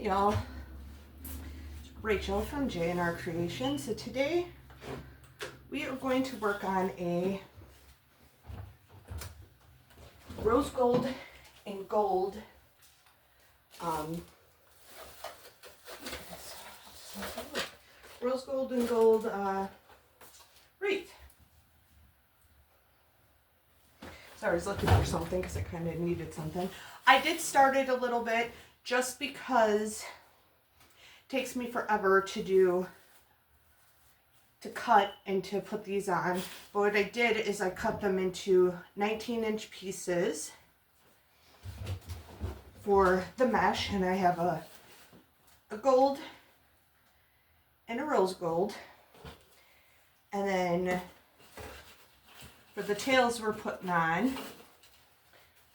Hey y'all, Rachel from J&R Creation. So today we are going to work on a rose gold and gold rose gold and gold wreath. So I was looking for something because I kind of needed something. I did start it a little bit just because it takes me forever to cut and to put these on. But what I did is I cut them into 19-inch pieces for the mesh, and I have a gold and a rose gold. And then for the tails we're putting on,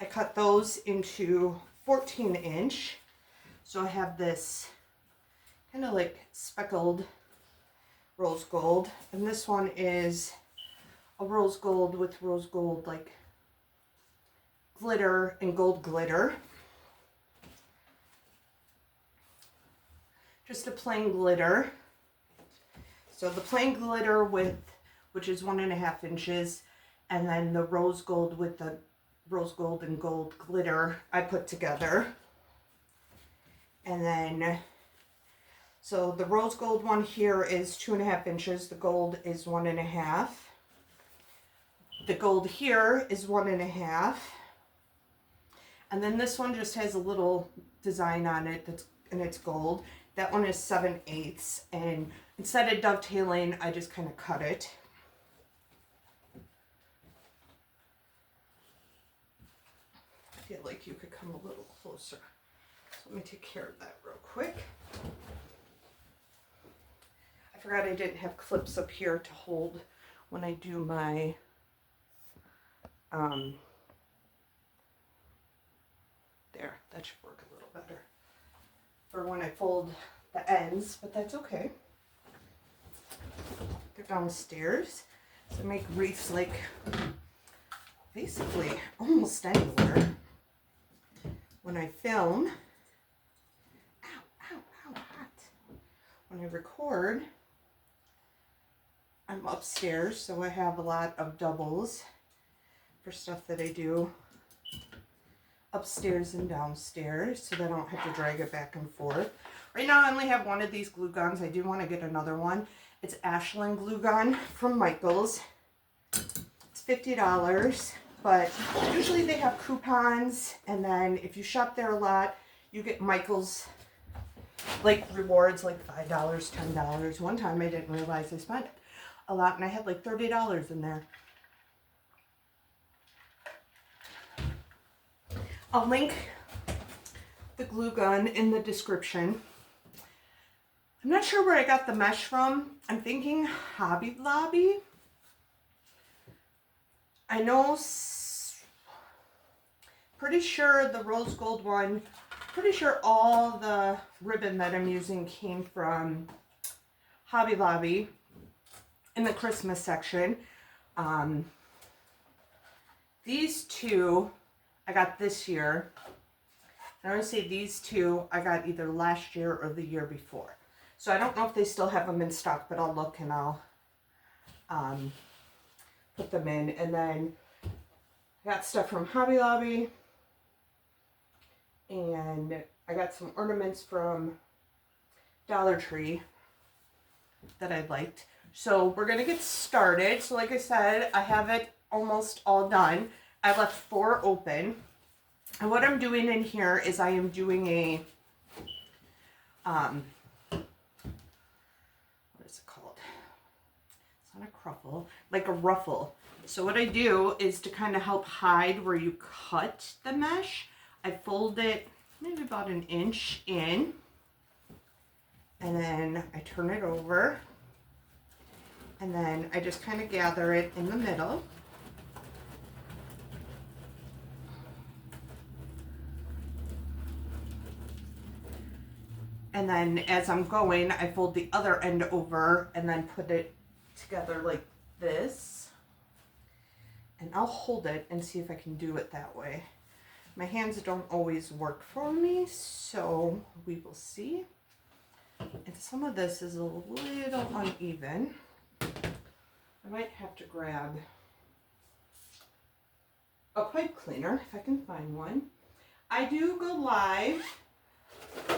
I cut those into 14-inch. So I have this kind of like speckled rose gold, and this one is a rose gold with rose gold like glitter and gold glitter. Just a plain glitter. So the plain glitter which is 1.5 inches, and then the rose gold with the rose gold and gold glitter I put together. And then, so the rose gold one here is 2.5 inches. The gold is 1.5. The gold here is 1.5. And then this one just has a little design on it and it's gold. That one is 7/8. And instead of dovetailing, I just kind of cut it. I feel like you could come a little closer. So let me take care of that real quick. I forgot I didn't have clips up here to hold when I do my there, that should work a little better for when I fold the ends, but that's okay. They're downstairs, so I make wreaths like basically almost anywhere. When I film, hot. When I record, I'm upstairs, so I have a lot of doubles for stuff that I do upstairs and downstairs, so that I don't have to drag it back and forth. Right now I only have one of these glue guns. I do want to get another one. It's Ashland glue gun from Michaels. It's $50, but usually they have coupons, and then if you shop there a lot, you get Michaels like rewards like $5, $10. One time I didn't realize I spent a lot, and I had like $30 in there. I'll link the glue gun in the description. I'm not sure where I got the mesh from. I'm thinking Hobby Lobby. I know, pretty sure the rose gold one, pretty sure all the ribbon that I'm using came from Hobby Lobby in the Christmas section. These two I got this year. And I want to say these two I got either last year or the year before. So I don't know if they still have them in stock, but I'll look and I'll put them in. And then I got stuff from Hobby Lobby. And I got some ornaments from Dollar Tree that I liked. So we're going to get started. So like I said, I have it almost all done. I left 4 open. And what I'm doing in here is I am doing a, what is it called? It's not a cruffle, like a ruffle. So what I do is to kind of help hide where you cut the mesh, I fold it maybe about 1 inch in, and then I turn it over, and then I just kind of gather it in the middle. And then as I'm going, I fold the other end over and then put it together like this. And I'll hold it and see if I can do it that way. My hands don't always work for me, so we will see. And some of this is a little uneven. I might have to grab a pipe cleaner if I can find one. I do go live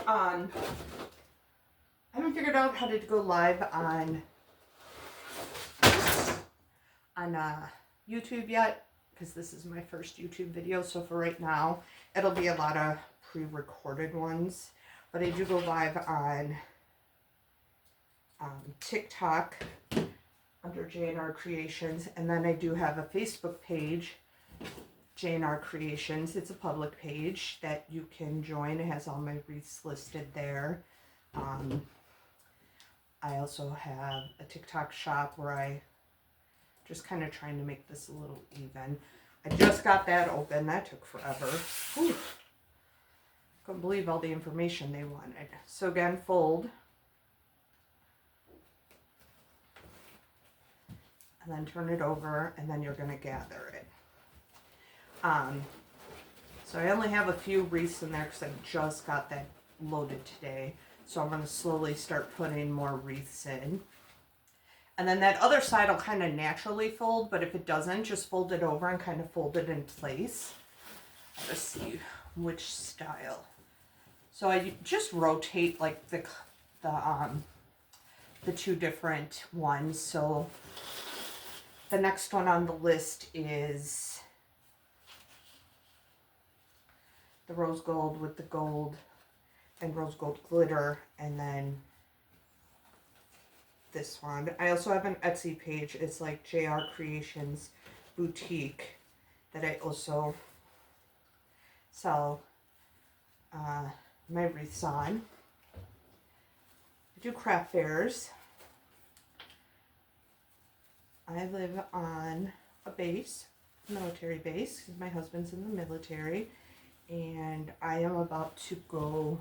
on, I haven't figured out how to go live on YouTube yet, because this is my first YouTube video. So for right now, it'll be a lot of pre-recorded ones. But I do go live on TikTok under J&R Creations, and then I do have a Facebook page, J&R Creations. It's a public page that you can join. It has all my wreaths listed there. I also have a TikTok shop where I just kind of trying to make this a little even. I just got that open. That took forever. Whew. Couldn't believe all the information they wanted. So again, fold. And then turn it over, and then you're going to gather it. So I only have a few wreaths in there because I just got that loaded today. So I'm going to slowly start putting more wreaths in. And then that other side will kind of naturally fold, but if it doesn't, just fold it over and kind of fold it in place. Let's see which style. So I just rotate like the two different ones. So the next one on the list is the rose gold with the gold and rose gold glitter, and then this one. I also have an Etsy page. It's like JR Creations Boutique that I also sell my wreaths on. I do craft fairs. I live on a base, military base, because my husband's in the military, and I am about to go.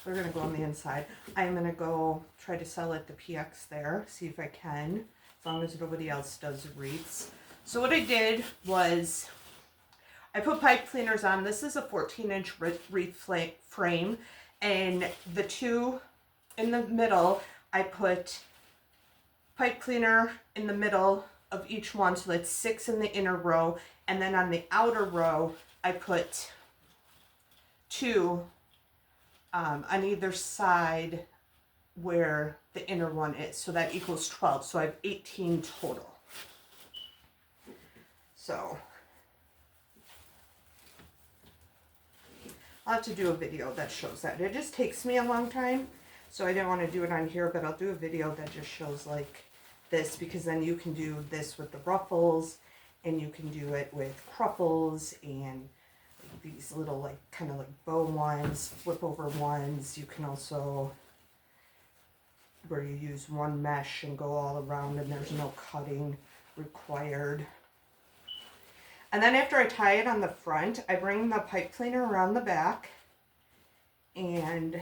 We're going to go on the inside. I'm going to go try to sell at the PX there, see if I can, as long as nobody else does wreaths. So what I did was I put pipe cleaners on. This is a 14-inch wreath frame, and the two in the middle, I put pipe cleaner in the middle of each one, so that's 6 in the inner row, and then on the outer row, I put 2 on either side where the inner one is. So that equals 12. So I have 18 total. So I'll have to do a video that shows that. It just takes me a long time. So I didn't want to do it on here, but I'll do a video that just shows like this, because then you can do this with the ruffles, and you can do it with cruffles and these little like kind of like bow ones, flip over ones. You can also, where you use one mesh and go all around and there's no cutting required. And then after I tie it on the front, I bring the pipe cleaner around the back and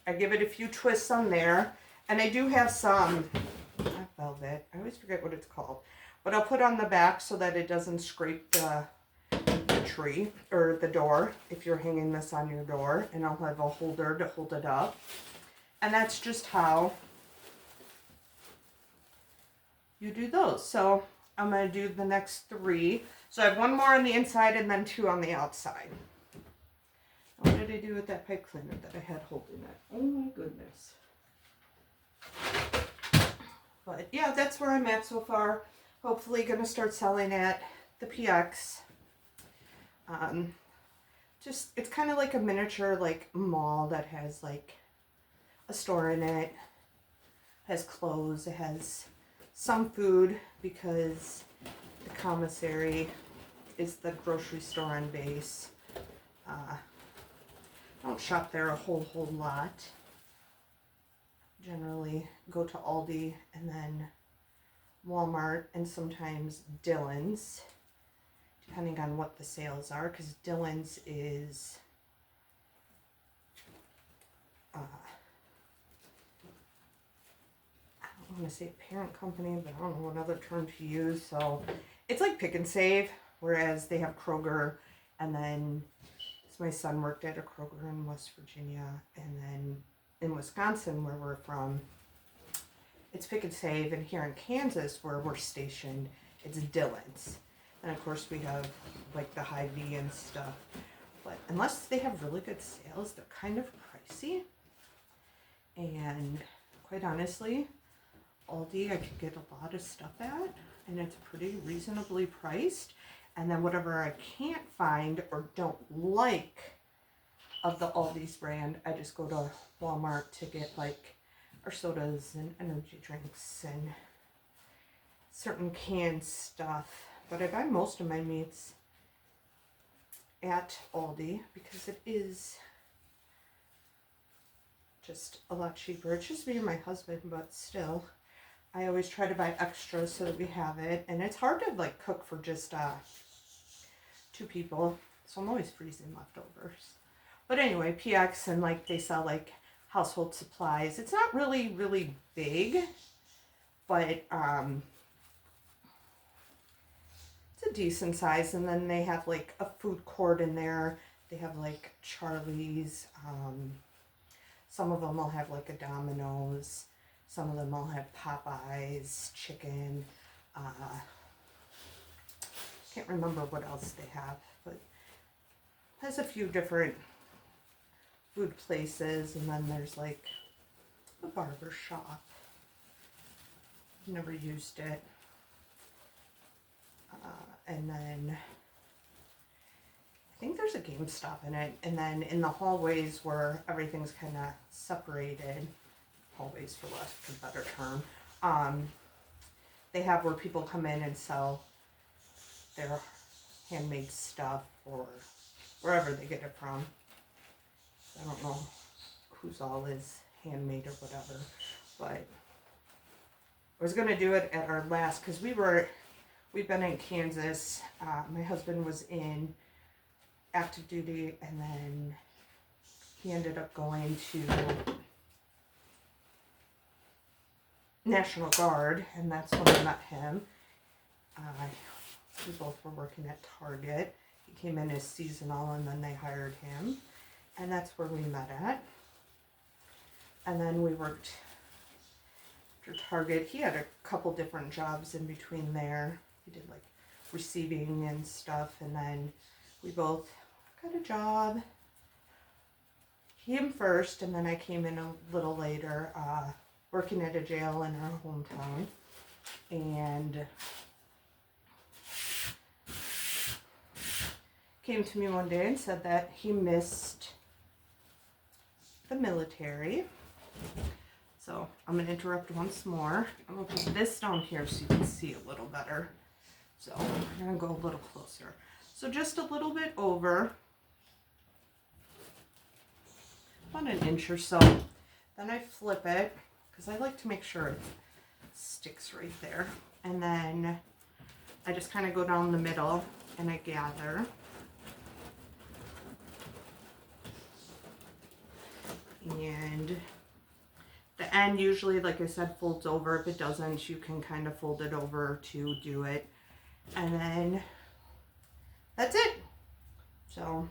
I give it a few twists on there. And I do have some, not velvet, I always forget what it's called, but I'll put on the back so that it doesn't scrape the tree or the door if you're hanging this on your door, and I'll have a holder to hold it up. And that's just how you do those. So I'm going to do the next 3. So I have 1 more on the inside and then 2 on the outside. What did I do with that pipe cleaner that I had holding it? Oh my goodness. But yeah, that's where I'm at so far. Hopefully going to start selling at the PX. Just, it's kind of like a miniature like mall that has like a store in it, has clothes, it has some food, because the commissary is the grocery store on base. I don't shop there a whole lot. Generally go to Aldi and then Walmart and sometimes Dillon's, depending on what the sales are, because Dillon's is I don't want to say parent company, but I don't know another term to use. So it's like Pick and Save, whereas they have Kroger, and then my son worked at a Kroger in West Virginia, and then in Wisconsin, where we're from, it's Pick and Save, and here in Kansas, where we're stationed, it's Dillon's. And of course, we have like the Hy-Vee and stuff. But unless they have really good sales, they're kind of pricey. And quite honestly, Aldi I could get a lot of stuff at, and it's pretty reasonably priced. And then whatever I can't find or don't like of the Aldi's brand, I just go to Walmart to get like our sodas and energy drinks and certain canned stuff. But I buy most of my meats at Aldi because it is just a lot cheaper. It's just me and my husband, but still, I always try to buy extra so that we have it. And it's hard to like cook for just 2 people, so I'm always freezing leftovers. But anyway, PX, and like they sell like household supplies. It's not really big, but it's a decent size. And then they have like a food court in there. They have like Charlie's. Some of them will have like a Domino's. Some of them will have Popeyes, chicken. Can't remember what else they have, but has a few different food places. And then there's like a barber shop. Never used it. And then I think there's a GameStop in it. And then in the hallways where everything's kind of separated, hallways for lack of a better term, they have where people come in and sell their handmade stuff or wherever they get it from. I don't know whose all is handmade or whatever, but I was going to do it at our last, because we've been in Kansas. My husband was in active duty, and then he ended up going to National Guard, and that's when I met him. We both were working at Target. He came in as seasonal, and then they hired him, and that's where we met at. And then we worked for Target. He had a couple different jobs in between there. He did like receiving and stuff, and then we both got a job. Him first, and then I came in a little later, working at a jail in our hometown. And came to me one day and said that he missed the military. So I'm going to interrupt once more. I'm going to put this down here so you can see a little better. So I'm going to go a little closer. So just a little bit over, about an inch or so. Then I flip it, because I like to make sure it sticks right there. And then I just kind of go down the middle and I gather. And the end usually, like I said, folds over. If it doesn't, you can kind of fold it over to do it. And then that's it. So,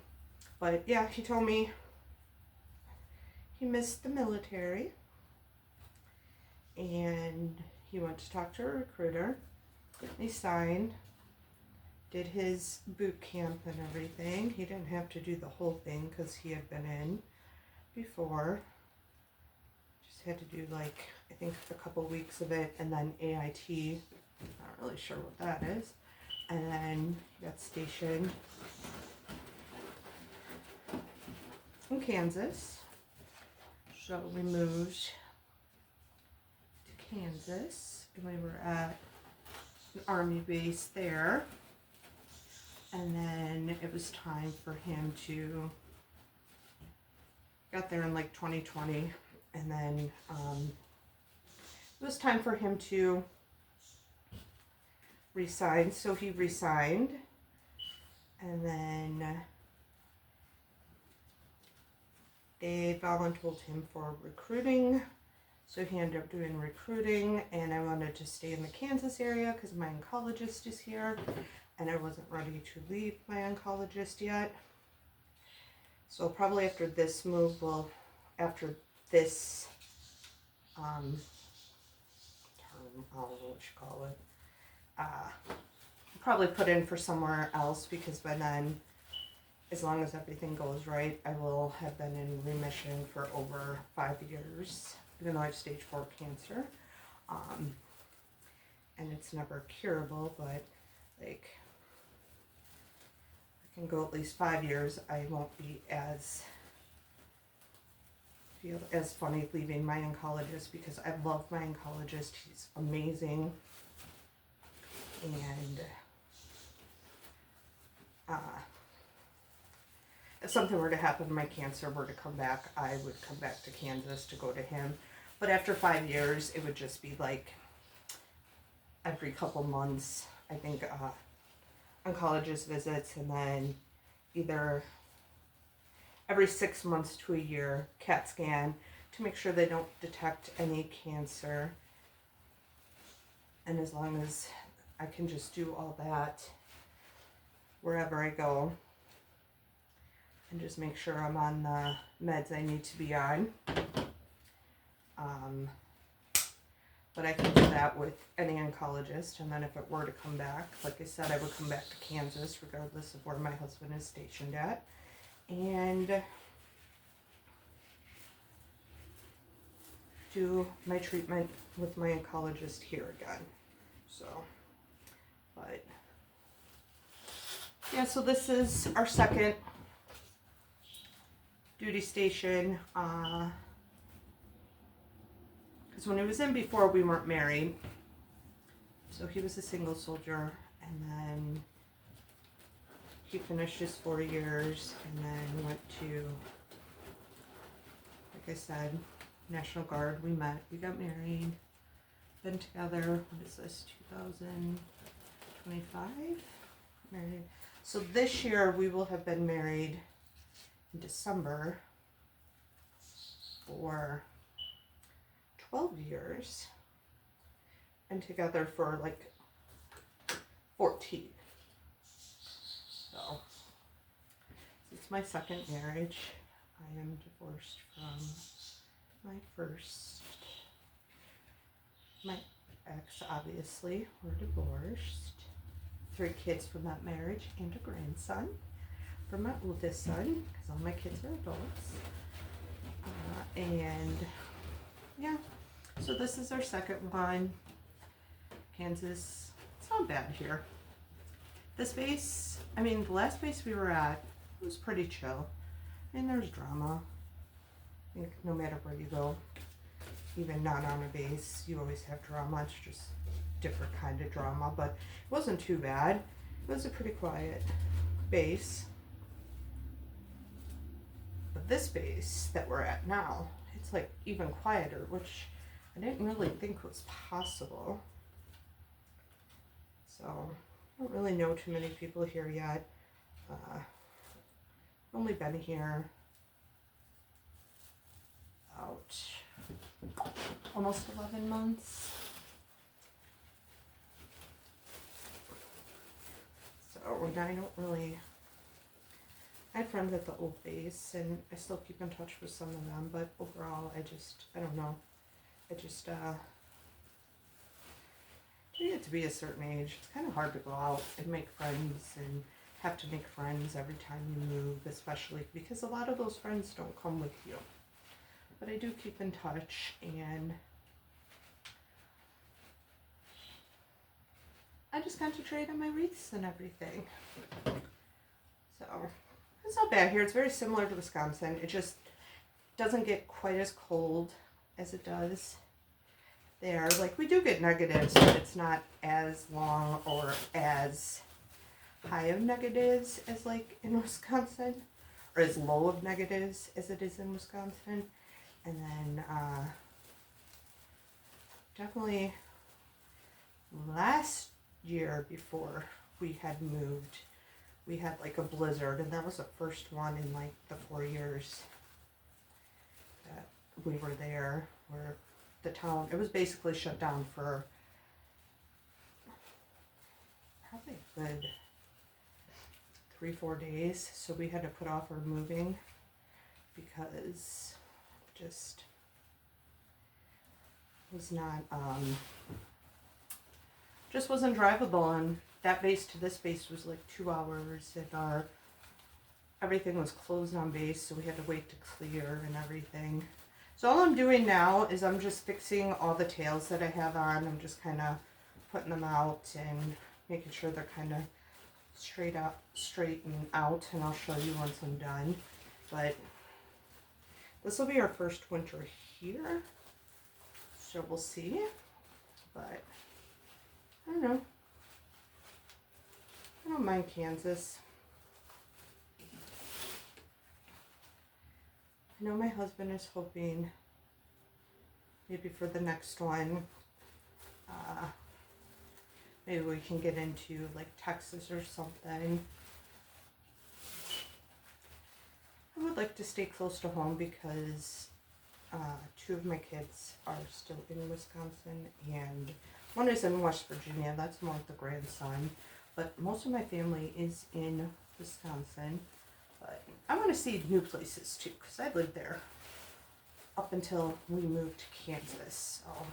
but yeah, he told me he missed the military. And he went to talk to a recruiter. He signed, did his boot camp and everything. He didn't have to do the whole thing because he had been in before. Just had to do like, I think a couple weeks of it, and then AIT. Not really sure what that is. And then he got stationed in Kansas. So we moved to Kansas, and we were at an army base there. And then it was time for him to, got there in like 2020, and then it was time for him to resign. So he resigned, and then they volunteered him for recruiting. So he ended up doing recruiting, and I wanted to stay in the Kansas area because my oncologist is here, and I wasn't ready to leave my oncologist yet. So probably after this move, after this term, I don't know what you call it, probably put in for somewhere else, because by then, as long as everything goes right, I will have been in remission for over 5 years, even though I have stage 4 cancer. And it's never curable, but like, I can go at least 5 years. I won't be feel as funny leaving my oncologist, because I love my oncologist. He's amazing. And if something were to happen, my cancer were to come back, I would come back to Kansas to go to him. But after 5 years, it would just be like every couple months, I think, oncologist visits, and then either every 6 months to a year CAT scan to make sure they don't detect any cancer. And as long as I can just do all that wherever I go, and just make sure I'm on the meds I need to be on. But I can do that with any oncologist, and then if it were to come back, like I said, I would come back to Kansas regardless of where my husband is stationed at, and do my treatment with my oncologist here again. So, but yeah, so this is our second duty station, because when he was in before, we weren't married, so he was a single soldier, and then he finished his 4 years, and then went to, like I said, National Guard. We met, we got married, been together, what is this, 2025? Married. So this year we will have been married in December for 12 years, and together for like 14. So it's my second marriage. I am divorced from my ex, obviously. We're divorced. 3 kids from that marriage, and a grandson from my oldest son, because all my kids are adults. And yeah, so this is our second one. Kansas, it's not bad here. This base, I mean, the last base we were at was pretty chill. I mean, there's drama. I think no matter where you go, even not on a base, you always have drama. It's just different kind of drama, but it wasn't too bad. It was a pretty quiet base. But this base that we're at now, it's like even quieter, which I didn't really think was possible. So I don't really know too many people here yet. Only been here about almost 11 months. So I don't really, I had friends at the old base, and I still keep in touch with some of them, but overall, I don't know. I just, you get to be a certain age, it's kind of hard to go out and make friends, and have to make friends every time you move, especially because a lot of those friends don't come with you. But I do keep in touch, and I just concentrate on my wreaths and everything. So it's not bad here. It's very similar to Wisconsin. It just doesn't get quite as cold as it does there. Like, we do get negatives, but it's not as long or as high of negatives as like in Wisconsin, or as low of negatives as it is in Wisconsin. And then definitely last year before we had moved, we had like a blizzard, and that was the first one in like the 4 years that we were there, where the town. It was basically shut down for probably a good 3-4 days. So we had to put off our moving because it just was not, just wasn't drivable. And that base to this base was like 2 hours, and everything was closed on base, so we had to wait to clear and everything. So all I'm doing now is I'm just fixing all the tails that I have on. I'm just kind of putting them out and making sure they're kind of straight and out, and I'll show you once I'm done. But this will be our first winter here, so we'll see. But I don't know. I don't mind Kansas. I know my husband is hoping maybe for the next one, maybe we can get into like Texas or something. I would like to stay close to home because 2 of my kids are still in Wisconsin, and one is in West Virginia. That's more with the grandson, but most of my family is in Wisconsin. But I want to see new places too, because I lived there up until we moved to Kansas. So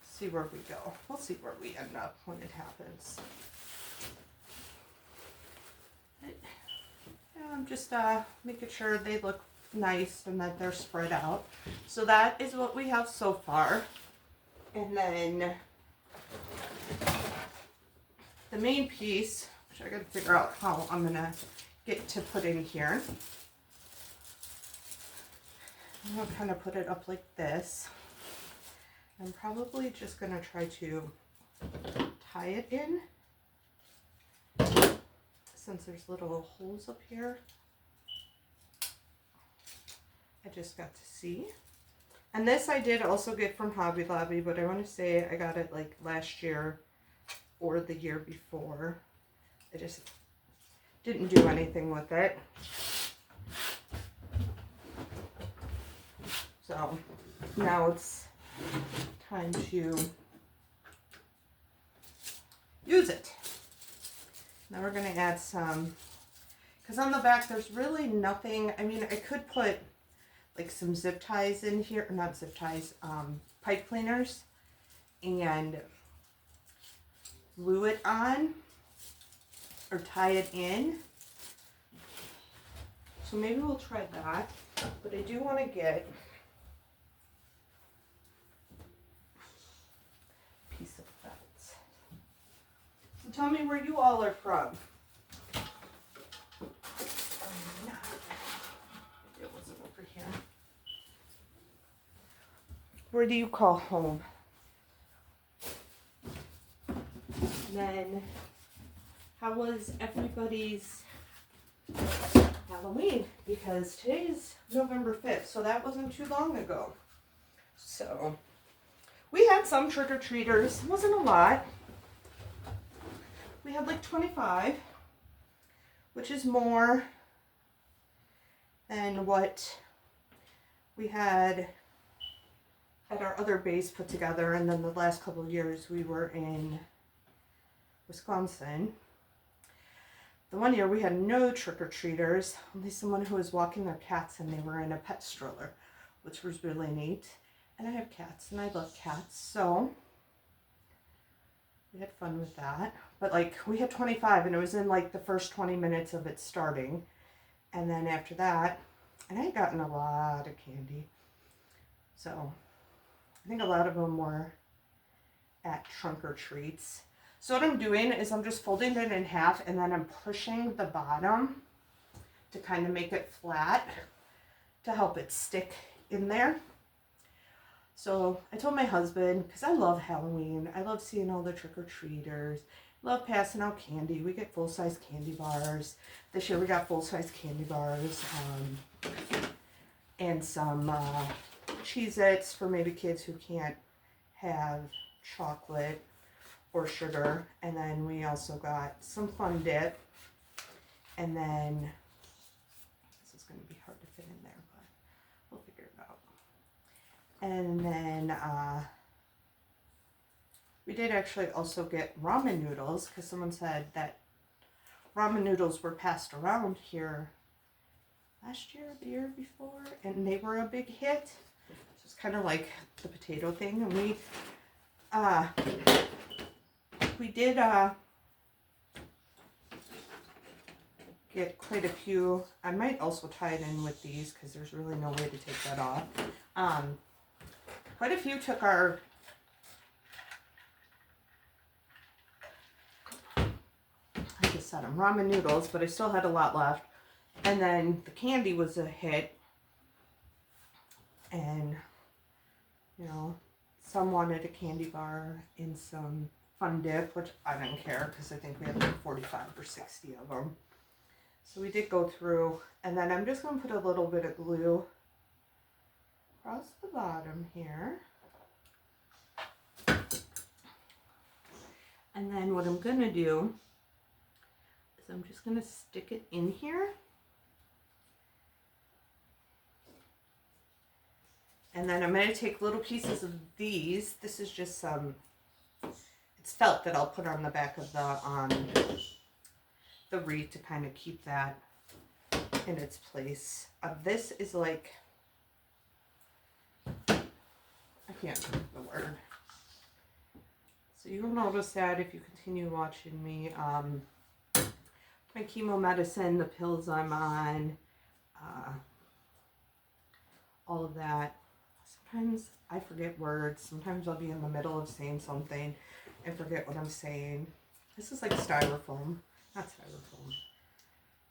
see where we go. We'll see where we end up when it happens. But, yeah, I'm just making sure they look nice and that they're spread out. So that is what we have so far. And then the main piece, which I gotta figure out how I'm gonna get to put in here. I'm gonna kind of put it up like this. I'm probably just gonna try to tie it in, since there's little holes up here. I just got to see. And this I did also get from Hobby Lobby, but I want to say I got it like last year or the year before. I just didn't do anything with it. So now it's time to use it. Now we're going to add some, because on the back there's really nothing. I mean, I could put like some zip ties in here, not zip ties, pipe cleaners, and glue it on or tie it in. So maybe we'll try that, but I do want to get a piece of felt. So tell me where you all are from. It wasn't over here. Where do you call home? And then, how was everybody's Halloween? Because today's November 5th, so that wasn't too long ago. So, we had some trick-or-treaters. It wasn't a lot. We had like 25, which is more than what we had at our other base put together. And then the last couple of years we were in Wisconsin. The one year we had no trick-or-treaters, only someone who was walking their cats, and they were in a pet stroller, which was really neat. And I have cats, and I love cats, so we had fun with that. But like, we had 25, and it was in like the first 20 minutes of it starting. And then after that, and I had gotten a lot of candy. So I think a lot of them were at trunk or treats. So what I'm doing is I'm just folding it in half, and then I'm pushing the bottom to kind of make it flat to help it stick in there. So I told my husband, because I love Halloween, I love seeing all the trick-or-treaters, love passing out candy. We get full-size candy bars. This year we got full-size candy bars, and some Cheez-Its for maybe kids who can't have chocolate or sugar. And then we also got some Fun Dip, and then this is going to be hard to fit in there, but we'll figure it out. And then we did actually also get ramen noodles because someone said that ramen noodles were passed around here last year, the year before, and they were a big hit. So it's kind of like the potato thing, and we did get quite a few. I might also tie it in with these because there's really no way to take that off. Quite a few took our I just said them ramen noodles, but I still had a lot left. And then the candy was a hit, and you know, some wanted a candy bar in some fun dip, which I didn't care because I think we had like 45 or 60 of them. So we did go through, and then I'm just going to put a little bit of glue across the bottom here. And then what I'm going to do is I'm just going to stick it in here. And then I'm going to take little pieces of these. This is just some, it's felt that I'll put on the back of the wreath to kind of keep that in its place. This is like, I can't think of the word. So you'll notice that if you continue watching me, my chemo medicine, the pills I'm on, all of that. Sometimes I forget words. Sometimes I'll be in the middle of saying something and forget what I'm saying. This is like styrofoam. Not styrofoam.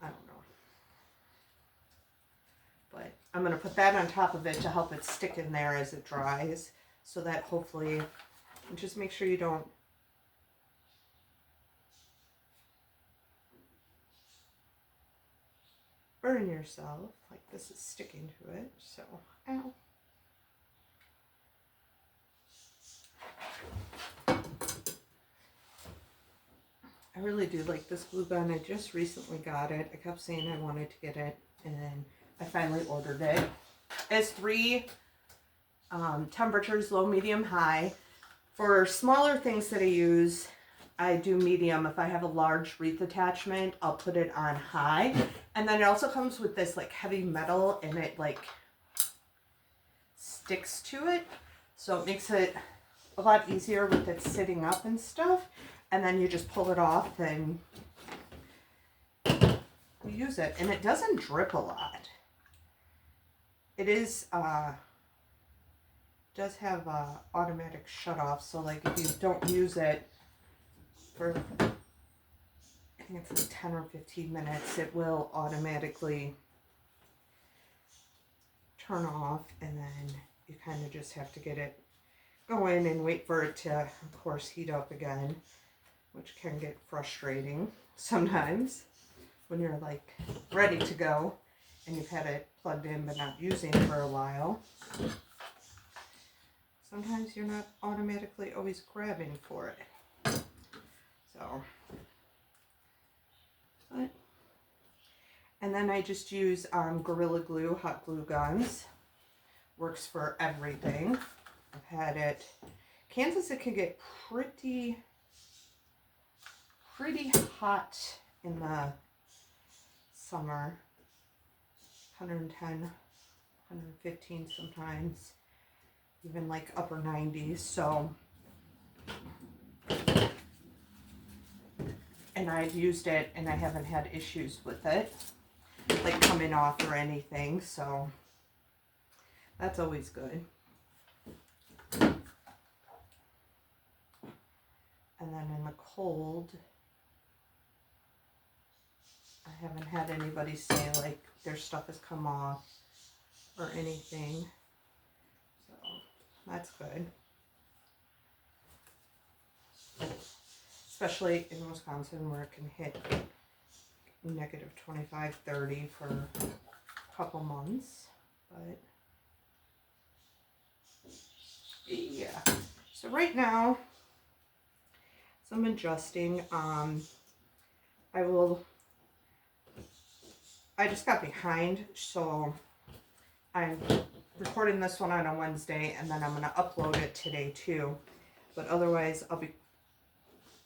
I don't know. But I'm going to put that on top of it to help it stick in there as it dries. So that hopefully, just make sure you don't burn yourself. Like this is sticking to it. So, ow. I really do like this glue gun. I just recently got it. I kept saying I wanted to get it, and then I finally ordered it. It has 3 temperatures, low, medium, high. For smaller things that I use, I do medium. If I have a large wreath attachment, I'll put it on high. And then it also comes with this like heavy metal, and it like sticks to it. So it makes it a lot easier with it sitting up and stuff. And then you just pull it off and you use it. And it doesn't drip a lot. It is, does have automatic shut off. So like if you don't use it for, I think it's like 10 or 15 minutes, it will automatically turn off. And then you kind of just have to get it going and wait for it to, of course, heat up again, which can get frustrating sometimes when you're like ready to go and you've had it plugged in but not using it for a while. Sometimes you're not automatically always grabbing for it. So, but, and then I just use Gorilla Glue, hot glue guns. Works for everything. I've had it, Kansas, it can get pretty hot in the summer, 110, 115 sometimes, even like upper 90s. So, and I've used it and I haven't had issues with it, like coming off or anything. So that's always good. And then in the cold, I haven't had anybody say like their stuff has come off or anything. So that's good. Especially in Wisconsin where it can hit negative 25, 30 for a couple months. But yeah. So right now, so I'm adjusting. I just got behind, so I'm recording this one on a Wednesday, and then I'm going to upload it today too. But otherwise, I'll be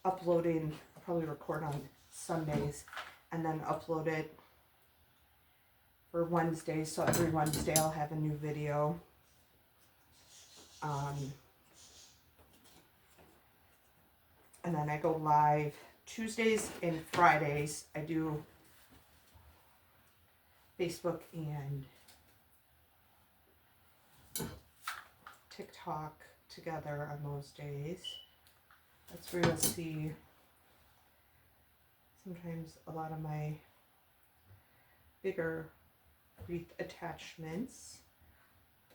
uploading, I'll probably record on Sundays, and then upload it for Wednesdays. So every Wednesday I'll have a new video. And then I go live Tuesdays and Fridays. I do Facebook and TikTok together on those days. That's where you'll see sometimes a lot of my bigger wreath attachments.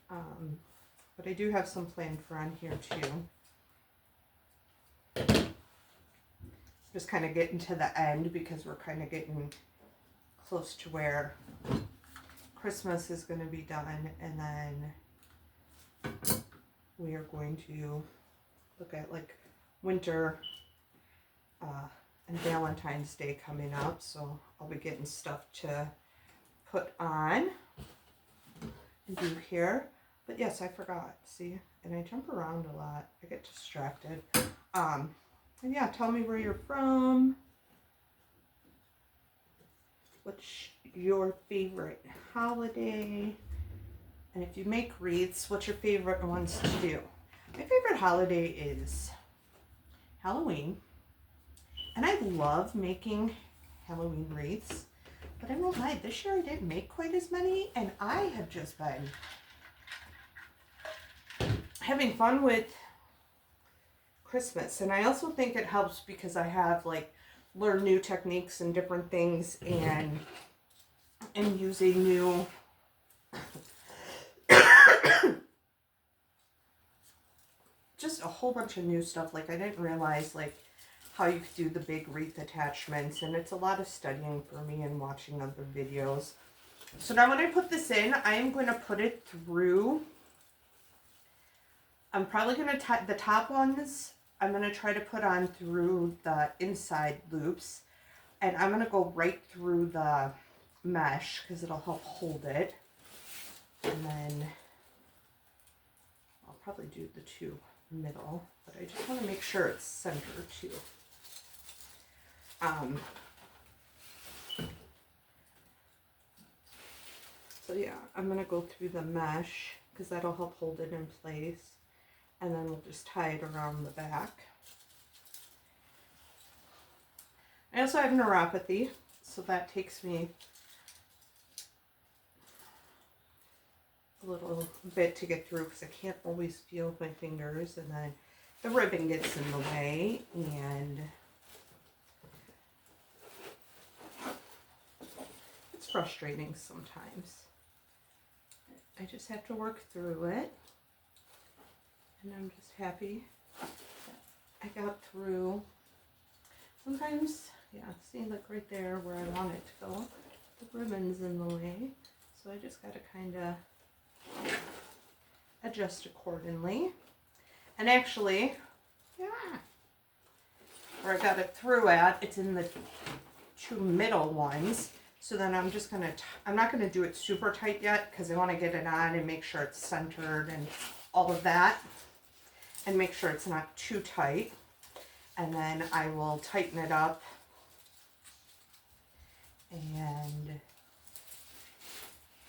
But I do have some planned for on here too. Just kind of getting to the end because we're kind of getting close to where Christmas is going to be done, and then we are going to look at like winter and Valentine's Day coming up, so I'll be getting stuff to put on and do here. But yes, I forgot, see, and I jump around a lot, I get distracted. And yeah, tell me where you're from. What's your favorite holiday? And if you make wreaths, what's your favorite ones to do? My favorite holiday is Halloween. And I love making Halloween wreaths. But I won't lie, this year I didn't make quite as many. And I have just been having fun with Christmas. And I also think it helps because I have like learned new techniques and different things, and using new just a whole bunch of new stuff. Like I didn't realize like how you could do the big wreath attachments, and it's a lot of studying for me and watching other videos. So now when I put this in, I am going to put it through. I'm probably going to tie the top ones. I'm going to try to put on through the inside loops, and I'm going to go right through the mesh because it'll help hold it. And then I'll probably do the two middle, but I just want to make sure it's centered too. So yeah, I'm going to go through the mesh because that'll help hold it in place. And then we'll just tie it around the back. I also have neuropathy, so that takes me a little bit to get through because I can't always feel with my fingers, and then the ribbon gets in the way, and it's frustrating sometimes. I just have to work through it. And I'm just happy I got through. Sometimes, yeah, see, look right there where I want it to go. The ribbon's in the way, so I just got to kind of adjust accordingly. And actually, yeah, where I got it through at, it's in the two middle ones. So then I'm just going to, I'm not going to do it super tight yet because I want to get it on and make sure it's centered and all of that. And make sure it's not too tight, and then I will tighten it up, and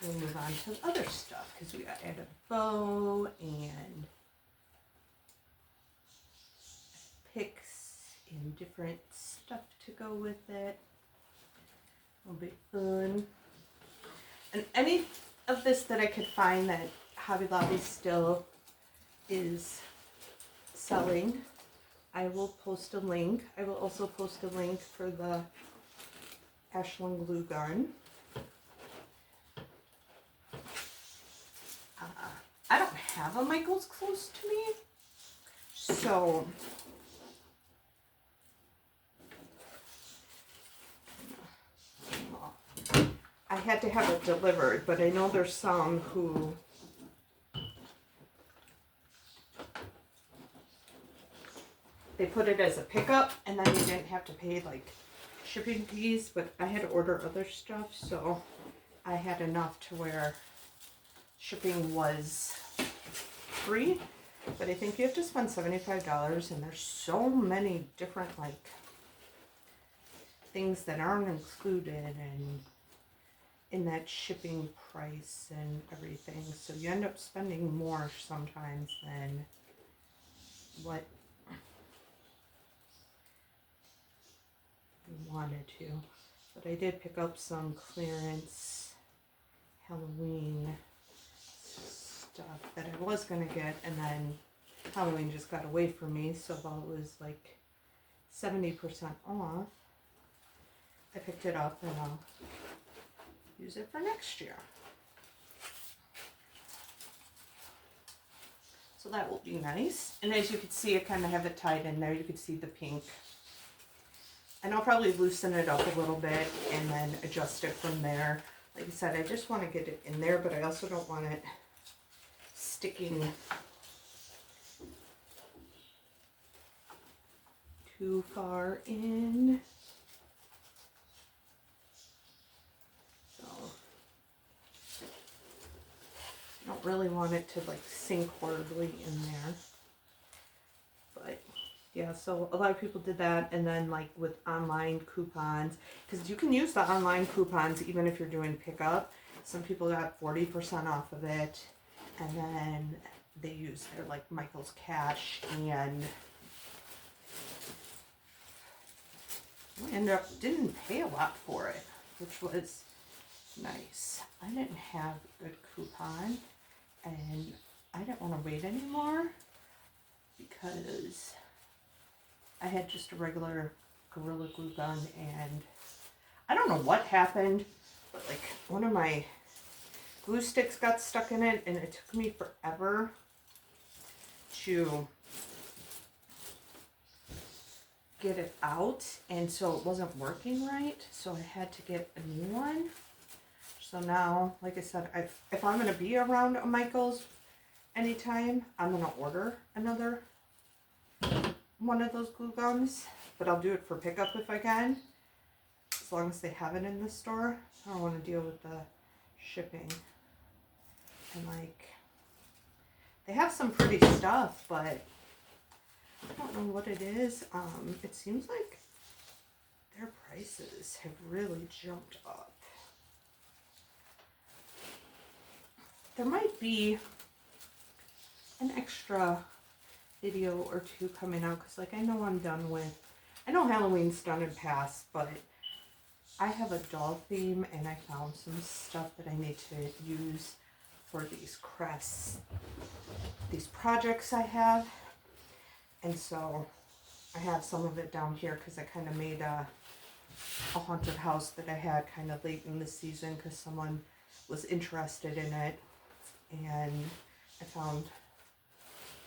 we'll move on to other stuff because we got to add a bow and picks and different stuff to go with it. It'll be fun. And any of this that I could find that Hobby Lobby still is selling, I will post a link. I will also post a link for the Ashland glue gun. I don't have a Michael's close to me, so I had to have it delivered, but I know there's some who they put it as a pickup, and then you didn't have to pay like shipping fees, but I had to order other stuff, so I had enough to where shipping was free, but I think you have to spend $75, and there's so many different like things that aren't included and in that shipping price and everything, so you end up spending more sometimes than what you wanted to. But I did pick up some clearance Halloween stuff that I was gonna get, and then Halloween just got away from me, so while it was like 70% off, I picked it up and I'll use it for next year. So that will be nice. And as you can see, I kind of have it tied in there. You can see the pink. And I'll probably loosen it up a little bit and then adjust it from there. Like I said, I just want to get it in there, but I also don't want it sticking too far in. So I don't really want it to like sink horribly in there. But yeah, so a lot of people did that, and then like with online coupons, because you can use the online coupons even if you're doing pickup. Some people got 40% off of it, and then they use their like Michael's Cash, and I didn't pay a lot for it, which was nice. I didn't have a good coupon, and I didn't want to wait anymore because I had just a regular Gorilla Glue gun, and I don't know what happened, but like one of my glue sticks got stuck in it, and it took me forever to get it out, and so it wasn't working right, so I had to get a new one. So now, like I said, if I'm going to be around a Michael's anytime, I'm going to order another one of those glue guns, but I'll do it for pickup if I can, as long as they have it in the store. I don't want to deal with the shipping. And like, they have some pretty stuff, but I don't know what it is. It seems like their prices have really jumped up. There might be an extra video or two coming out, because like I know I'm done with, I know Halloween's done and passed, but I have a doll theme, and I found some stuff that I need to use for these crests, these projects I have. And so I have some of it down here because I kind of made a haunted house that I had kind of late in the season because someone was interested in it, and I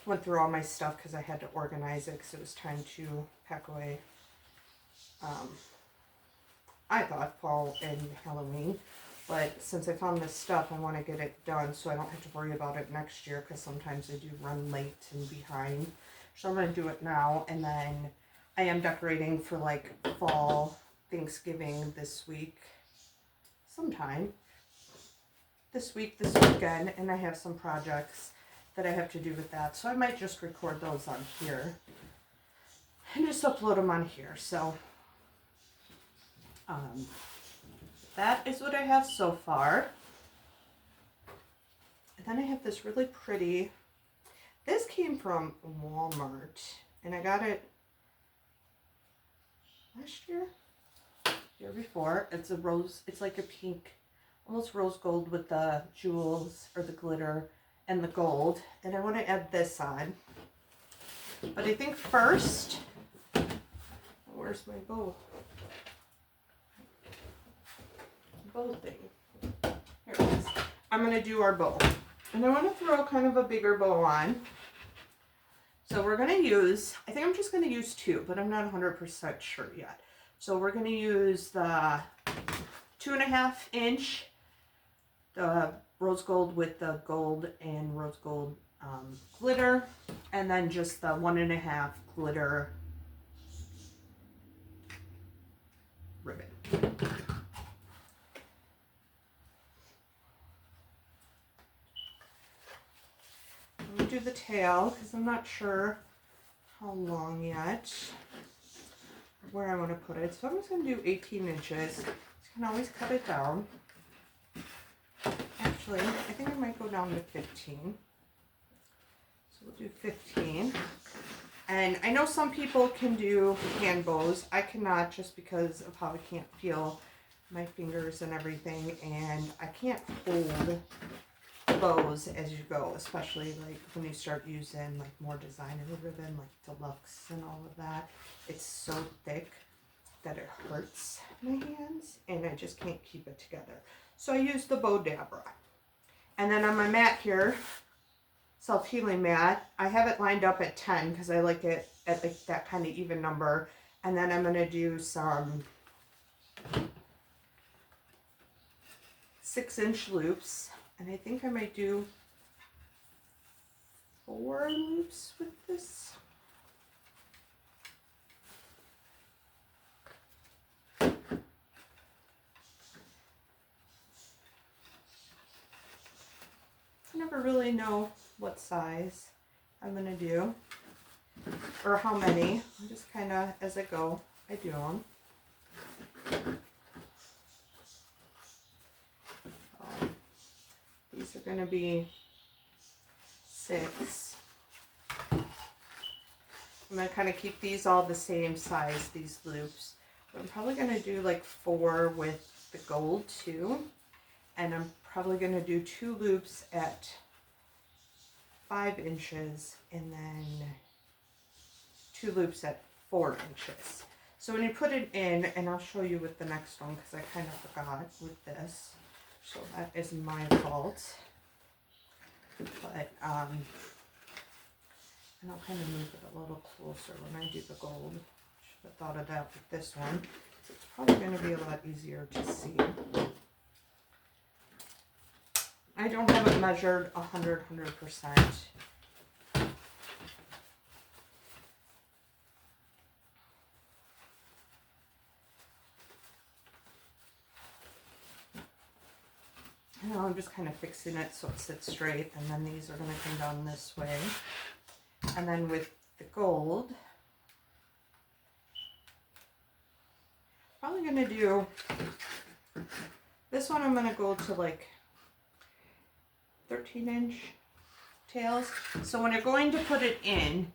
went through all my stuff because I had to organize it because it was time to pack away. I thought fall and Halloween, but since I found this stuff, I want to get it done so I don't have to worry about it next year, because sometimes I do run late and behind. So I'm going to do it now, and then I am decorating for like fall Thanksgiving this week, sometime this weekend, and I have some projects that I have to do with that, so I might just record those on here and just upload them on here. So that is what I have so far. And then I have this really pretty, this came from Walmart, and I got it last year, year before. It's a rose, it's like a pink, almost rose gold with the jewels or the glitter and the gold. And I want to add this on. But I think first, where's my bow? Bow thing. Here it is. I'm going to do our bow. And I want to throw kind of a bigger bow on. So we're going to use, I think I'm just going to use two, but I'm not 100% sure yet. So we're going to use the 2.5 inch, the rose gold with the gold and rose gold glitter, and then just the 1.5 glitter ribbon. do the tail because I'm not sure how long yet, where I want to put it. So I'm just going to do 18 inches. You can always cut it down. Actually, I think I might go down to 15. So we'll do 15. And I know some people can do hand bows. I cannot just because of how I can't feel my fingers and everything. And I can't hold bows as you go, especially like when you start using like more designer ribbon, like deluxe and all of that. It's so thick that it hurts my hands and I just can't keep it together. So I use the Bow Dabra. And then on my mat here, self-healing mat, I have it lined up at 10 because I like it at like that kind of even number. And then I'm going to do some 6-inch loops. And I think I might do 4 loops with this. I never really know what size I'm going to do or how many. I just kind of, as I go, I do them. These are going to be 6. I'm going to kind of keep these all the same size, these loops. But I'm probably going to do like 4 with the gold too. And I'm probably going to do 2 loops at 5 inches and then 2 loops at 4 inches. So when you put it in, and I'll show you with the next one because I kind of forgot with this. So that is my fault. But, and I'll kind of move it a little closer when I do the gold. Should have thought of that with this one. So it's probably going to be a lot easier to see. I don't have it measured 100%. Now I'm just kind of fixing it so it sits straight, and then these are going to come down this way. And then with the gold, probably going to do, this one I'm going to go to like 13-inch tails. So when you're going to put it in,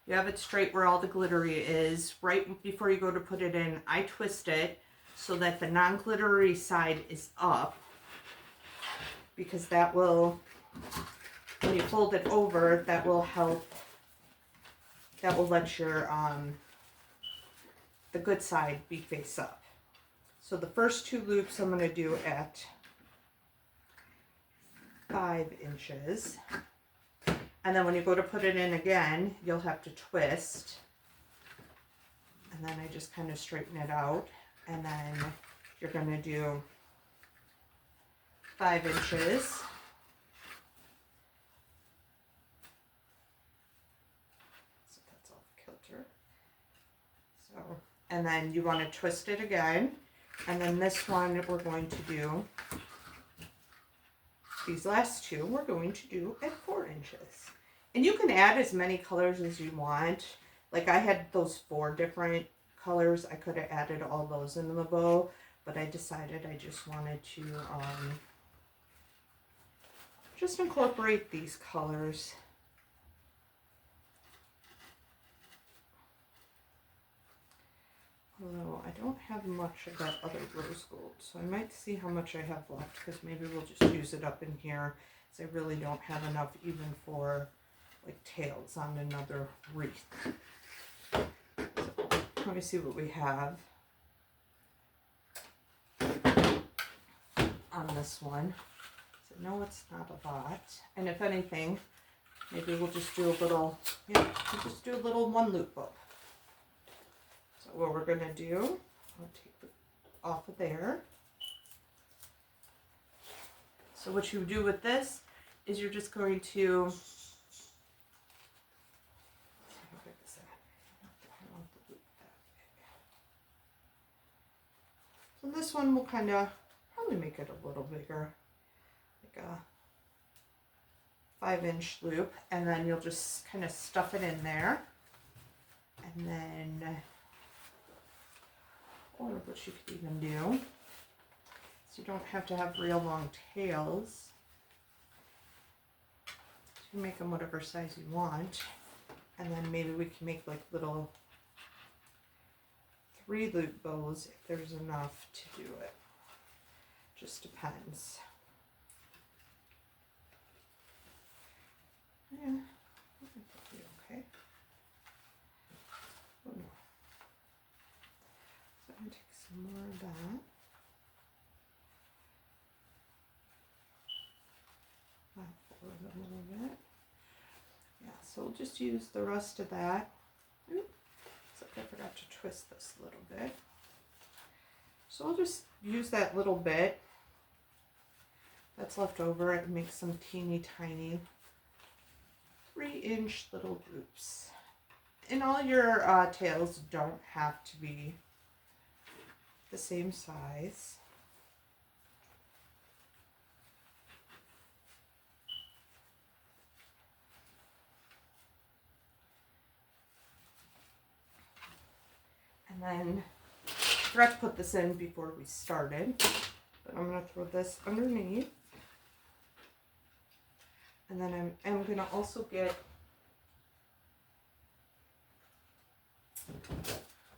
you have it straight where all the glittery is. Right before you go to put it in, I twist it so that the non-glittery side is up, because that will, when you fold it over, that will help, that will let your, the good side be face up. So the first 2 loops I'm going to do at 5 inches. And then when you go to put it in again, you'll have to twist. And then I just kind of straighten it out. And then you're going to do 5 inches. So that's off kilter. So, and then you want to twist it again. And then this one we're going to do, these last 2 we're going to do at 4 inches. And you can add as many colors as you want. Like I had those 4 different colors. I could have added all those into the bow, but I decided I just wanted to just incorporate these colors. Although I don't have much of that other rose gold, so I might see how much I have left, because maybe we'll just use it up in here, because I really don't have enough even for like tails on another wreath. So, let me see what we have on this one. So no, it's not a lot. And if anything, maybe we'll just do a little, yeah, we'll just do a little 1 loop bow. So what we're going to do, I'll take it off of there. So what you do with this is you're just going to, so this one will kind of probably make it a little bigger, like a 5-inch loop, and then you'll just kind of stuff it in there. And then, or what you could even do, so you don't have to have real long tails. You can make them whatever size you want. And then maybe we can make like little 3-loop bows if there's enough to do it. Just depends. Yeah, I think that'll be okay. Oh no. So I'm going to take some more of that. That goes a little bit. Yeah, so we'll just use the rest of that. Oop, except I forgot to twist this a little bit. So we'll just use that little bit that's left over and make some teeny tiny 3-inch little loops. And all your tails don't have to be the same size. And then, I forgot to put this in before we started, but I'm going to throw this underneath. And then I'm going to also get,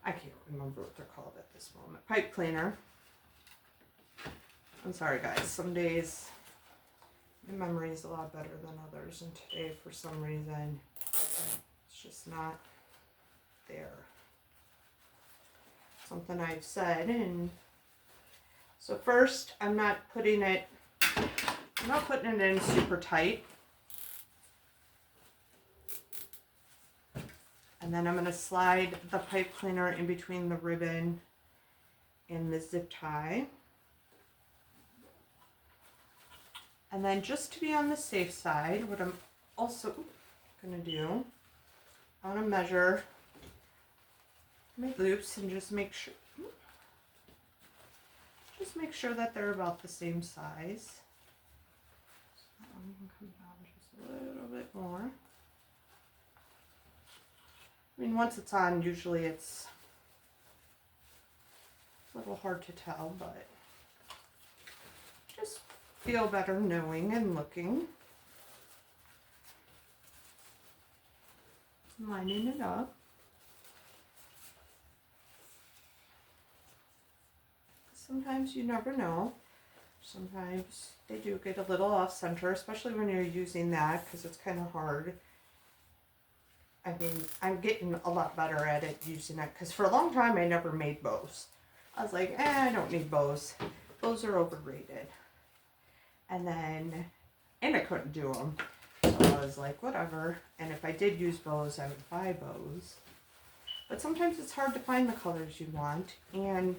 I can't remember what they're called at this moment, pipe cleaner. I'm sorry guys, some days my memory is a lot better than others, and today for some reason it's just not there. Something I've said. And so first I'm not putting it in super tight. And then I'm going to slide the pipe cleaner in between the ribbon and the zip tie. And then just to be on the safe side, what I'm also going to do, I want to measure my loops and just make sure that they're about the same size. So that one can come down just a little bit more. I mean, once it's on, usually it's a little hard to tell, but just feel better knowing and looking. Lining it up. Sometimes you never know. Sometimes they do get a little off center, especially when you're using that, because it's kind of hard. I mean, I'm getting a lot better at it using it, because for a long time I never made bows. I was like, I don't need bows. Bows are overrated. And I couldn't do them. So I was like, whatever. And if I did use bows, I would buy bows. But sometimes it's hard to find the colors you want. And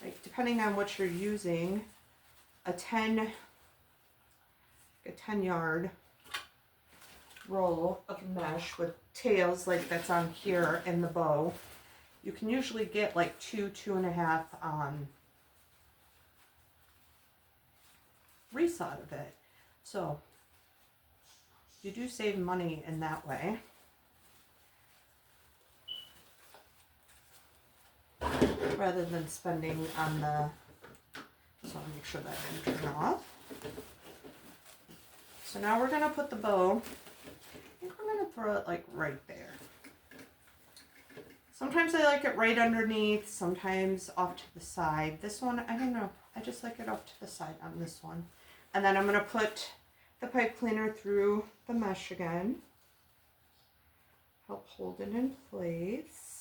like, depending on what you're using, a 10-yard roll of mesh with tails like that's on here in the bow, you can usually get like 2.5 wreaths out of it. So you do save money in that way. Rather than spending on the, so I'll make sure that didn't turn off. So now we're going to put the bow, I think we're going to throw it like right there. Sometimes I like it right underneath, sometimes off to the side. This one, I don't know, I just like it off to the side on this one. And then I'm going to put the pipe cleaner through the mesh again. Help hold it in place.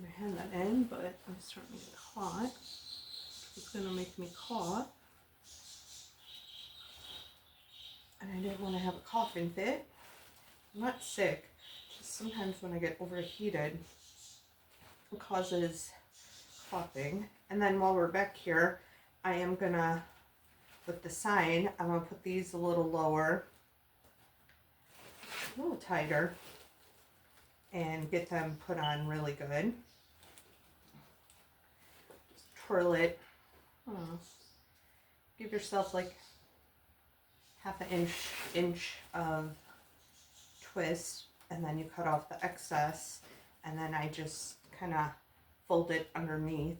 I'm going to hand that in, but I'm starting to get hot. It's gonna make me cough. And I didn't want to have a coughing fit. I'm not sick. Just sometimes when I get overheated, it causes coughing. And then while we're back here, I am gonna, with the sign, I'm gonna put these a little lower, a little tighter, and get them put on really good. Just twirl it. Give yourself like half an inch of twist, and then you cut off the excess, and then I just kind of fold it underneath.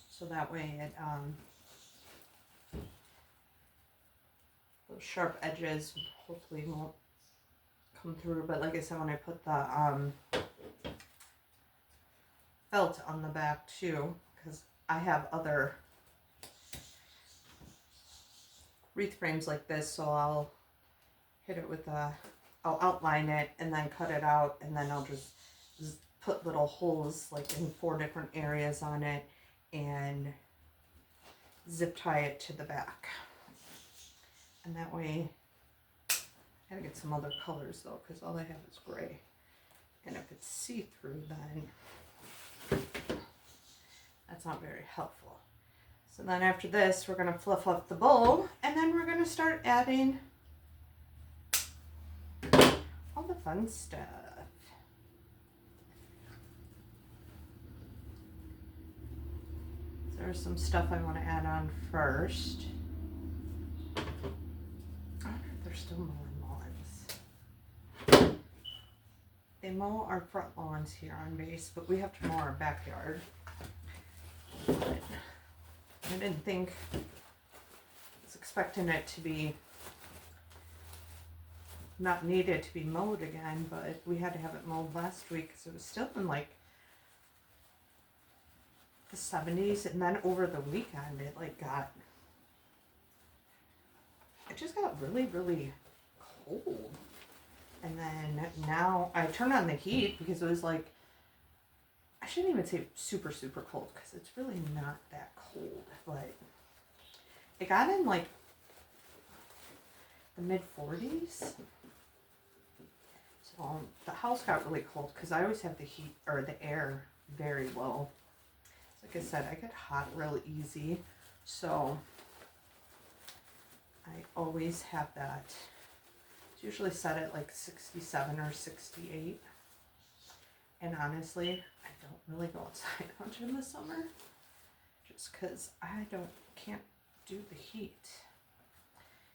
So that way it, those sharp edges hopefully won't come through. But like I said, when I put the felt on the back too, because I have other wreath frames like this, so I'll hit it with I'll outline it and then cut it out, and then I'll just put little holes like in 4 different areas on it and zip tie it to the back. And that way, I gotta get some other colors though, because all I have is gray. And if it's see-through, then that's not very helpful. So then after this, we're gonna fluff up the bowl, and then we're gonna start adding all the fun stuff. So there's some stuff I want to add on first. I wonder if they're still mowing lawns. They mow our front lawns here on base, but we have to mow our backyard. But I didn't think, I was expecting it to be not needed to be mowed again, but we had to have it mowed last week because it was still in like the 70s, and then over the weekend it just got really, really cold. And then now I turned on the heat because it was like, I shouldn't even say super, super cold because it's really not that cold, but it got in like the mid 40s. So the house got really cold because I always have the heat or the air very low. Like I said, I get hot real easy, so I always have that. It's usually set at like 67 or 68. And honestly, I don't really go outside much in the summer, just because I can't do the heat.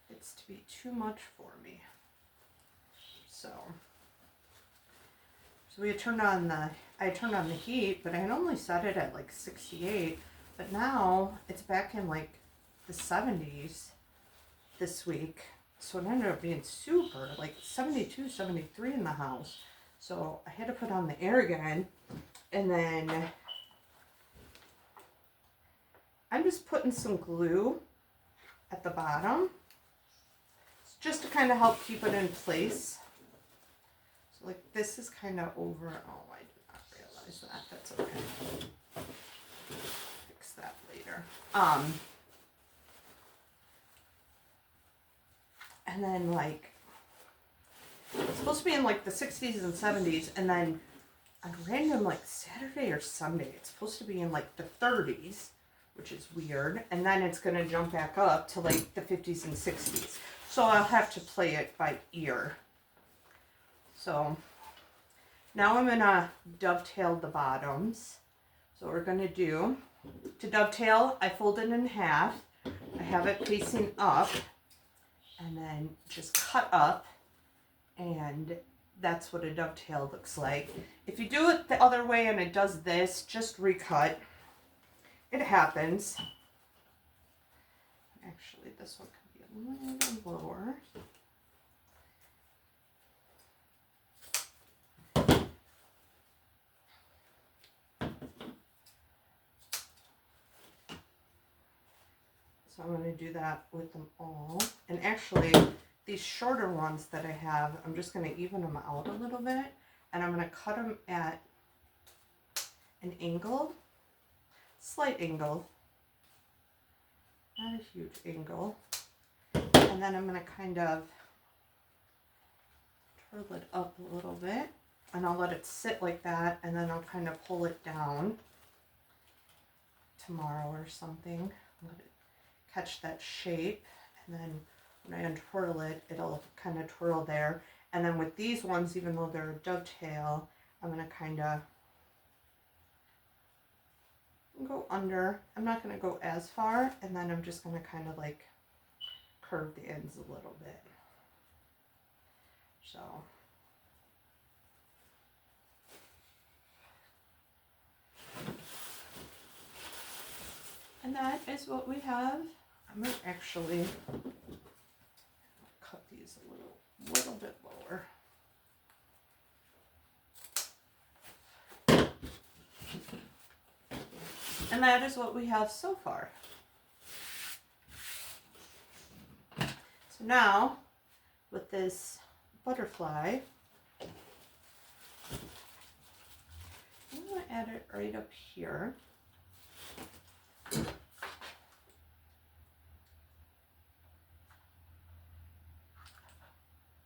It's to be too much for me. So we had I turned on the heat, but I had only set it at like 68. But now it's back in like the 70s this week. So it ended up being super, like 72, 73 in the house. So I had to put on the air again. And then I'm just putting some glue at the bottom just to kind of help keep it in place. So like this is kind of over. Oh, I did not realize that. That's okay. Fix that later. And then like it's supposed to be in like the 60s and 70s, and then on random like Saturday or Sunday it's supposed to be in like the 30s, which is weird, and then it's going to jump back up to like the 50s and 60s. So I'll have to play it by ear. So now I'm going to dovetail the bottoms. So what we're going to do, to dovetail, I fold it in half. I have it facing up, and then just cut up, and that's what a dovetail looks like. If you do it the other way and it does this, just recut. It happens. Actually, this one could be a little lower. So I'm going to do that with them all. And actually, these shorter ones that I have, I'm just going to even them out a little bit. and I'm going to cut them at an angle, slight angle, not a huge angle. And then I'm going to kind of twirl it up a little bit, and I'll let it sit like that, and then I'll kind of pull it down tomorrow or something. Let it catch that shape, and then when I untwirl it, it'll kind of twirl there. And then with these ones, even though they're a dovetail, I'm going to kind of go under. I'm not going to go as far, and then I'm just going to kind of like curve the ends a little bit. So and that is what we have. I'm going to actually cut these a little bit lower. And that is what we have so far. So now, with this butterfly, I'm going to add it right up here.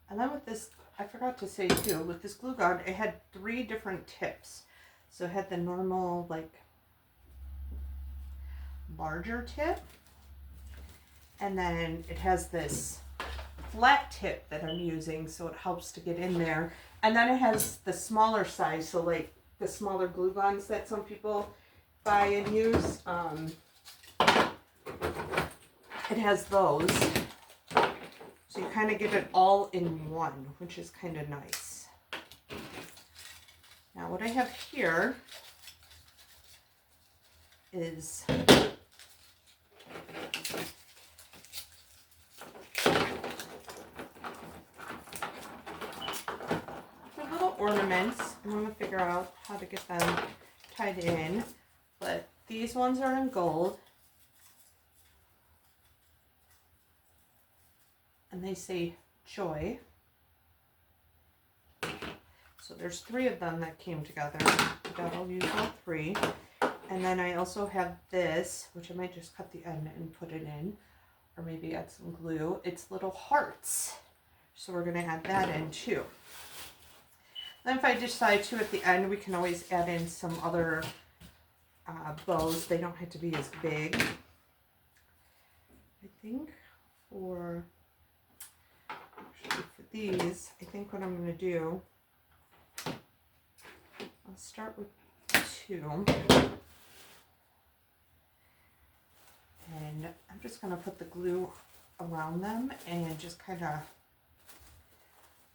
And then with this, I forgot to say too, with this glue gun, it had 3 different tips. So it had the normal, like, larger tip, and then it has this flat tip that I'm using, so it helps to get in there. And then it has the smaller size, so like the smaller glue guns that some people buy and use. It has those. So you kind of get it all in one, which is kind of nice. Now what I have here is little ornaments. I'm going to figure out how to get them tied in. But these ones are in gold. And they say joy. So there's 3 of them that came together. I'll use all 3. And then I also have this, which I might just cut the end and put it in, or maybe add some glue. It's little hearts. So we're going to add that in too. Then if I decide to at the end, we can always add in some other bows. They don't have to be as big. I think for these, I think what I'm going to do, I'll start with 2. And I'm just going to put the glue around them and just kind of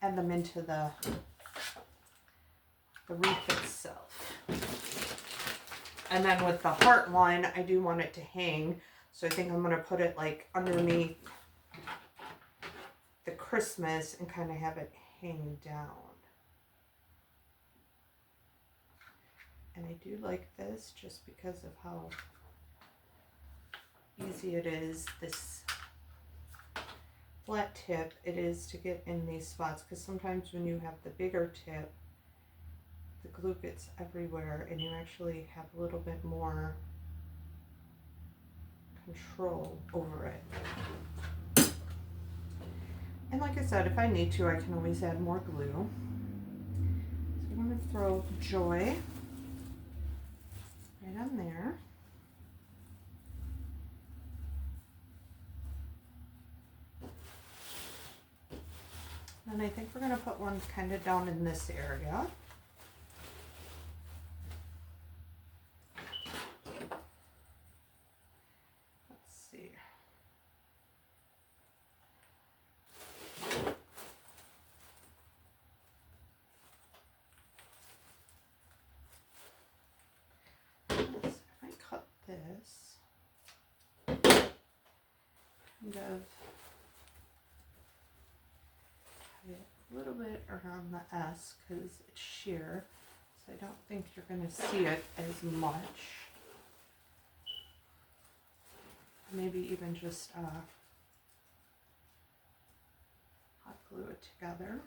add them into the wreath itself. And then with the heart one, I do want it to hang. So I think I'm going to put it like underneath the Christmas and kind of have it hang down. And I do like this just because of how easy it is, this flat tip, it is to get in these spots, because sometimes when you have the bigger tip, the glue gets everywhere and you actually have a little bit more control over it. And like I said, if I need to, I can always add more glue. So I'm going to throw joy right on there. And I think we're going to put one kind of down in this area. Let's see. If I cut this, kind of a little bit around the S because it's sheer, so I don't think you're going to see it as much. Maybe even just hot glue it together.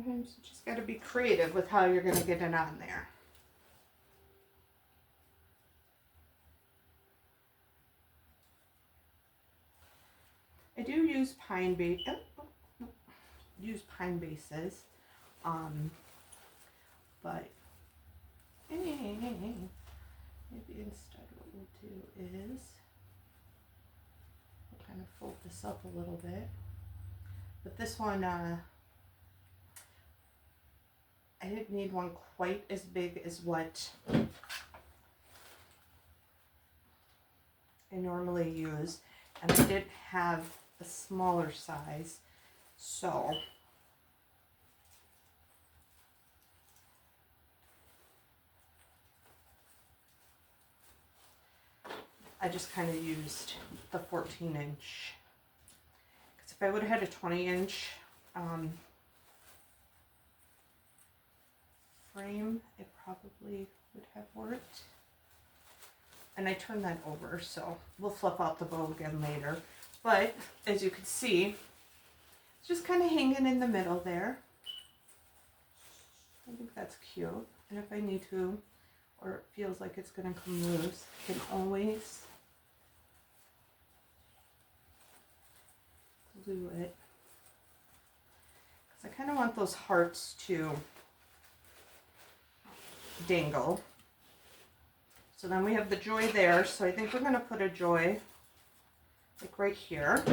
Sometimes you just got to be creative with how you're going to get it on there. I do use pine base. Use pine bases, but maybe instead what we'll do is we'll kind of fold this up a little bit. But this one, I didn't need one quite as big as what I normally use, and I did have a smaller size, so I just kind of used the 14-inch. Because if I would have had a 20-inch frame, it probably would have worked. And I turned that over, so we'll flip out the bow again later. But as you can see, it's just kind of hanging in the middle there. I think that's cute. And if I need to, or it feels like it's going to come loose, I can always glue it. Because I kind of want those hearts to dangle. So then we have the joy there, so I think we're going to put a joy like right here.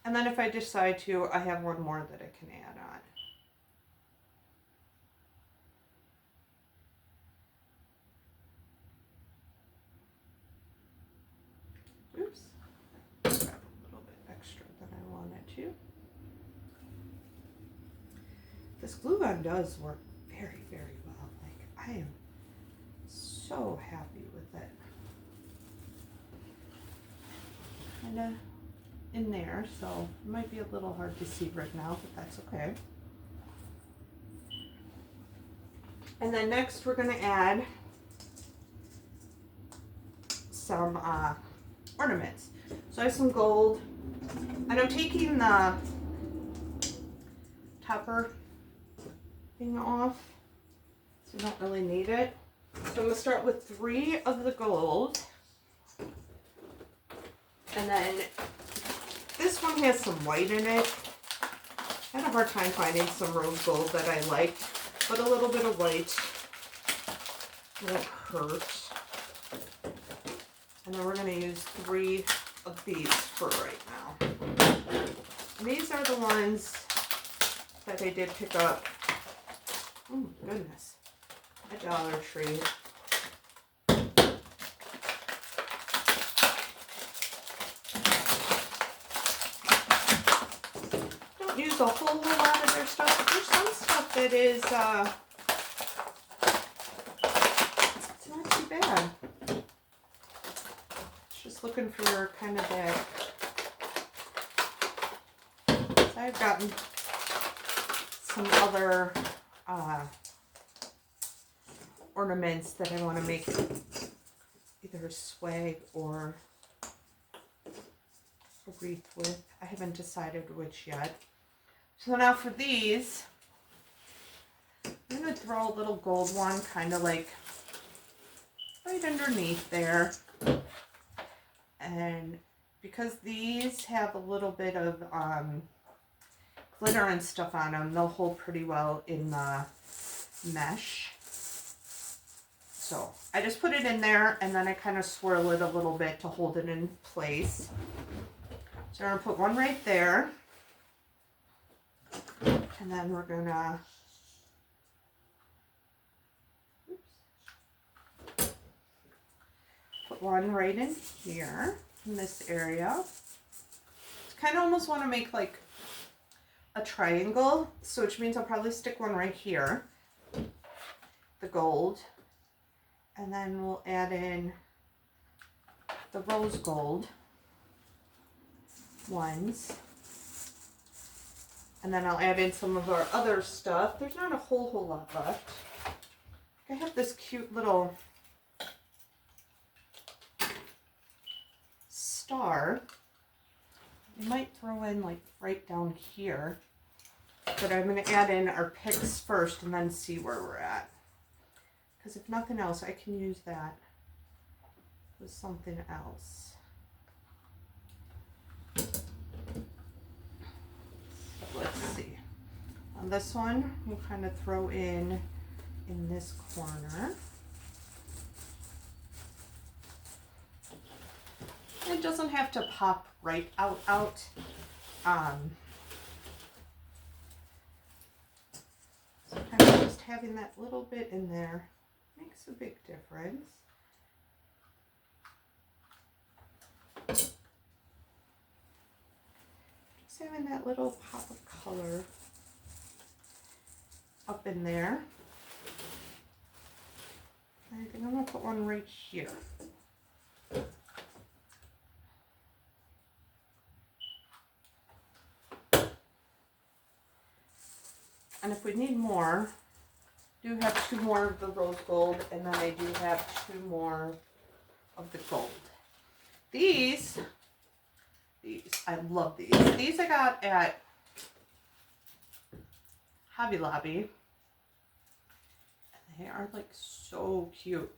And then if I decide to, I have one more that I can add on. Oops. Grab a little bit extra than I wanted to. This glue gun does work very, very well. Like, I am so happy with it. Kind of in there, so it might be a little hard to see right now, but that's okay. And then next we're going to add some ornaments. So I have some gold, and I'm taking the topper thing off, so I don't really need it. So I'm going to start with 3 of the gold, and then this one has some white in it. I had a hard time finding some rose gold that I liked, but a little bit of white won't hurt. And then we're going to use 3 of these for right now. And these are the ones that I did pick up. Oh my goodness. At Dollar Tree. Don't use a whole lot of their stuff, but there's some stuff that is it's not too bad. It's just looking for kind of that. So I've gotten some other ornaments that I want to make either a swag or a wreath with. I haven't decided which yet. So now for these, I'm going to throw a little gold one kind of like right underneath there. And because these have a little bit of glitter and stuff on them, they'll hold pretty well in the mesh. So I just put it in there, and then I kind of swirl it a little bit to hold it in place. So I'm going to put one right there. And then we're going to put one right in here, in this area. Kind of almost want to make like a triangle, so which means I'll probably stick one right here, the gold. And then we'll add in the rose gold ones. And then I'll add in some of our other stuff. There's not a whole lot left. I have this cute little star. I might throw in like right down here. But I'm going to add in our picks first and then see where we're at. Because if nothing else, I can use that with something else. Let's see. On this one, we'll kind of throw in this corner. It doesn't have to pop right out. So kind of just having that little bit in there makes a big difference. Just having that little pop of color up in there. I think I'm going to put one right here. And if we need more, I do have 2 more of the rose gold, and then I do have 2 more of the gold. These, I love these. These I got at Hobby Lobby. And they are like so cute.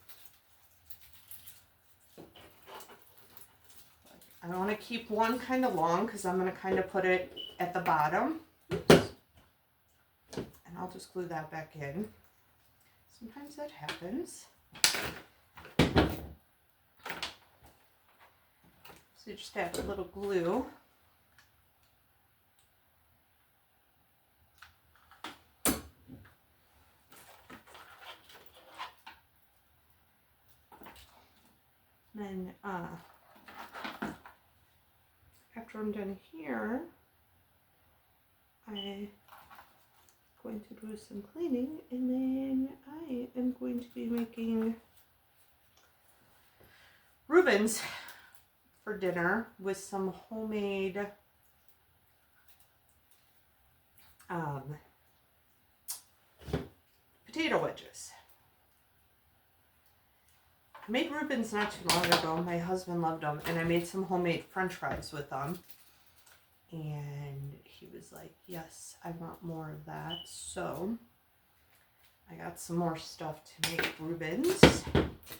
I want to keep one kind of long because I'm going to kind of put it at the bottom. Oops. And I'll just glue that back in. Sometimes that happens. So you just add a little glue. Then after I'm done here, I'm going to do some cleaning, and then I am going to be making Reubens for dinner with some homemade potato wedges. I made Reubens not too long ago. My husband loved them, and I made some homemade French fries with them. And he was like, yes, I want more of that. So I got some more stuff to make Reubens,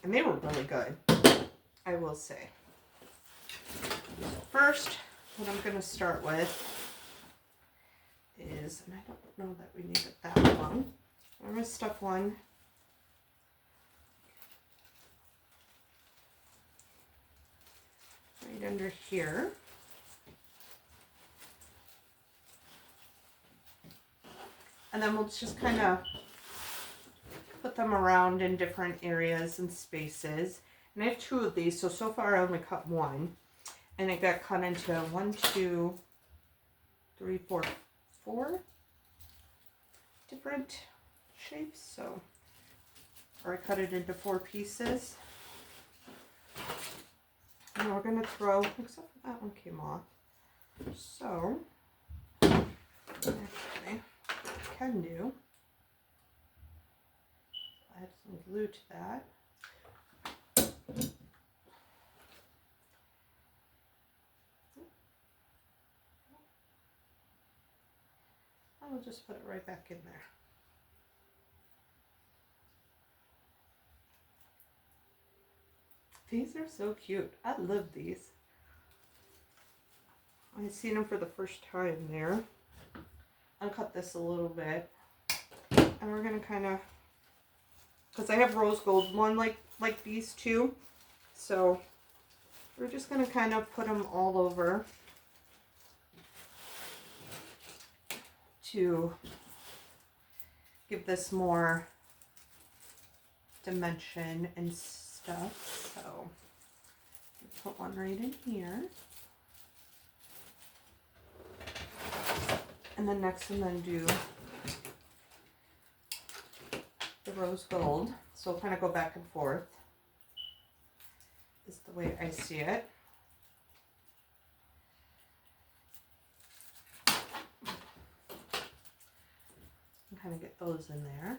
and they were really good, I will say. First, what I'm going to start with is, and I don't know that we need it that long, I'm going to stuff one right under here. And then we'll just kind of put them around in different areas and spaces. And I have 2 of these, so far I only cut 1. And it got cut into 1, 2, 3, 4, 4 different shapes. So, or I cut it into 4 pieces. And we're going to throw, except for that one came off. So, actually, can do. Add some glue to that. I will just put it right back in there. These are so cute. I love these. I've seen them for the first time there. I'll cut this a little bit, and we're gonna kind of, because I have rose gold one like these 2, so we're just gonna kind of put them all over to give this more dimension and stuff. So put one right in here. And then next I'm going to do the rose gold. So we'll kind of go back and forth. Is the way I see it. And kind of get those in there.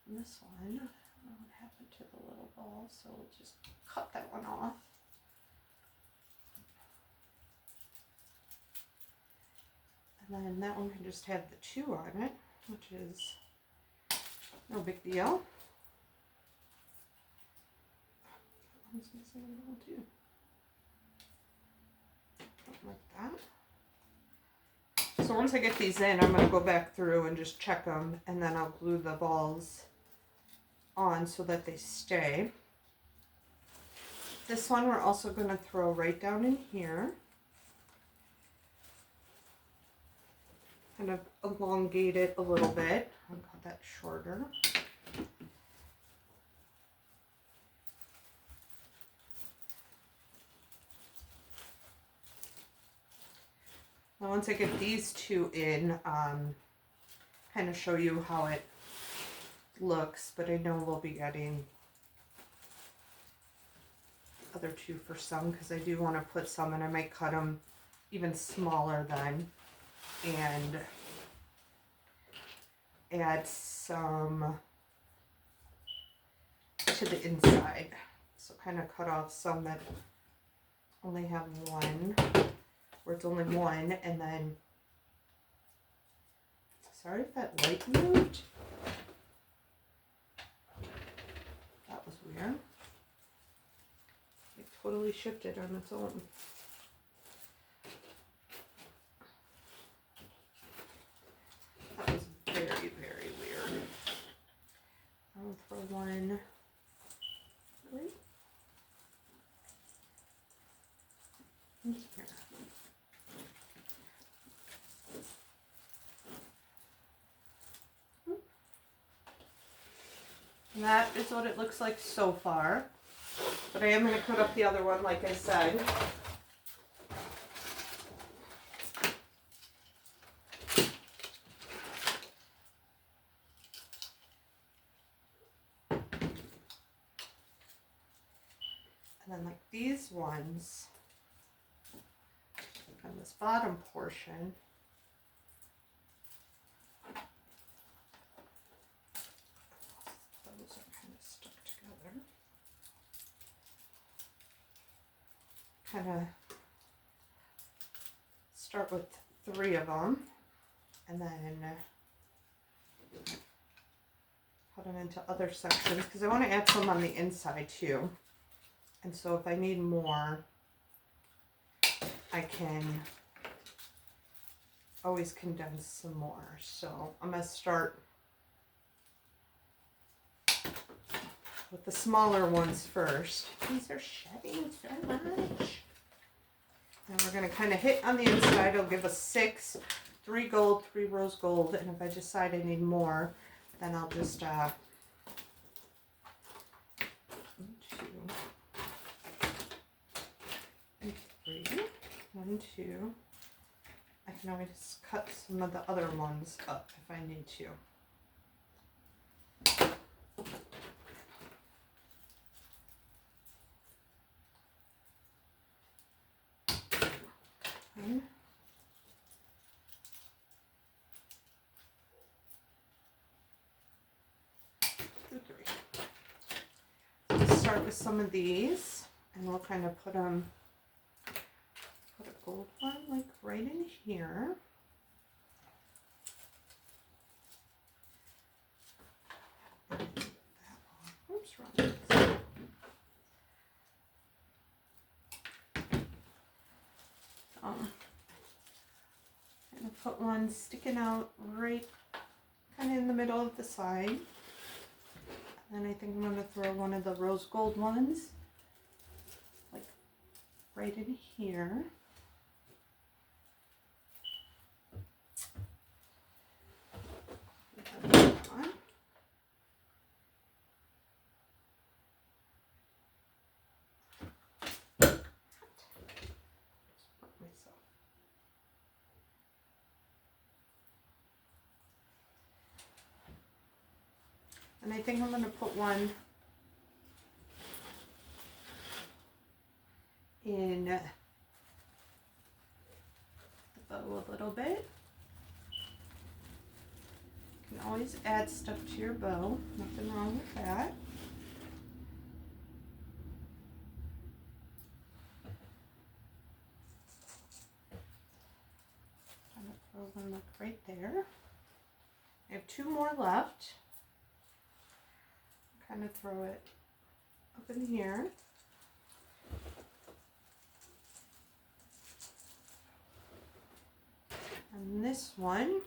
And this one, I don't know what happened to the little ball, so we'll just cut that one off. And then that one can just have the 2 on it, which is no big deal. That one's missing a little too. Something like that. So once I get these in, I'm going to go back through and just check them, and then I'll glue the balls on so that they stay. This one we're also going to throw right down in here. Kind of elongate it a little bit. I'll cut that shorter. Now once I get these 2 in, kind of show you how it looks, but I know we'll be getting other 2 for some, because I do want to put some, and I might cut them even smaller then and add some to the inside. So kind of cut off some that only have 1, where it's only 1, and then, sorry if that light moved. That was weird. It totally shifted on its own. That was very, very weird. I'll throw one right in here. And that is what it looks like so far. But I am going to cut up the other one, like I said. And then like these ones on this bottom portion, those are kind of stuck together. Kind of start with 3 of them and then put them into other sections, because I want to add some on the inside too. And so if I need more, I can always condense some more. So I'm going to start with the smaller ones first. These are shedding so much. And we're going to kind of hit on the inside. It'll give us 6, 3 gold, 3 rose gold. And if I decide I need more, then I'll just 1, 2, and 3. 1, 2. I can always cut some of the other ones up if I need to. One, 2, 3. Let's start with some of these, and we'll kind of put a gold one like right in here. Oops, wrong. And put one sticking out right kind of in the middle of the side. And I think I'm going to throw one of the rose gold ones like right in here. And I think I'm going to put one in the bow a little bit. You can always add stuff to your bow, nothing wrong with that. I'm going to throw one right there. I have 2 more left. Kind of throw it up in here. And this one,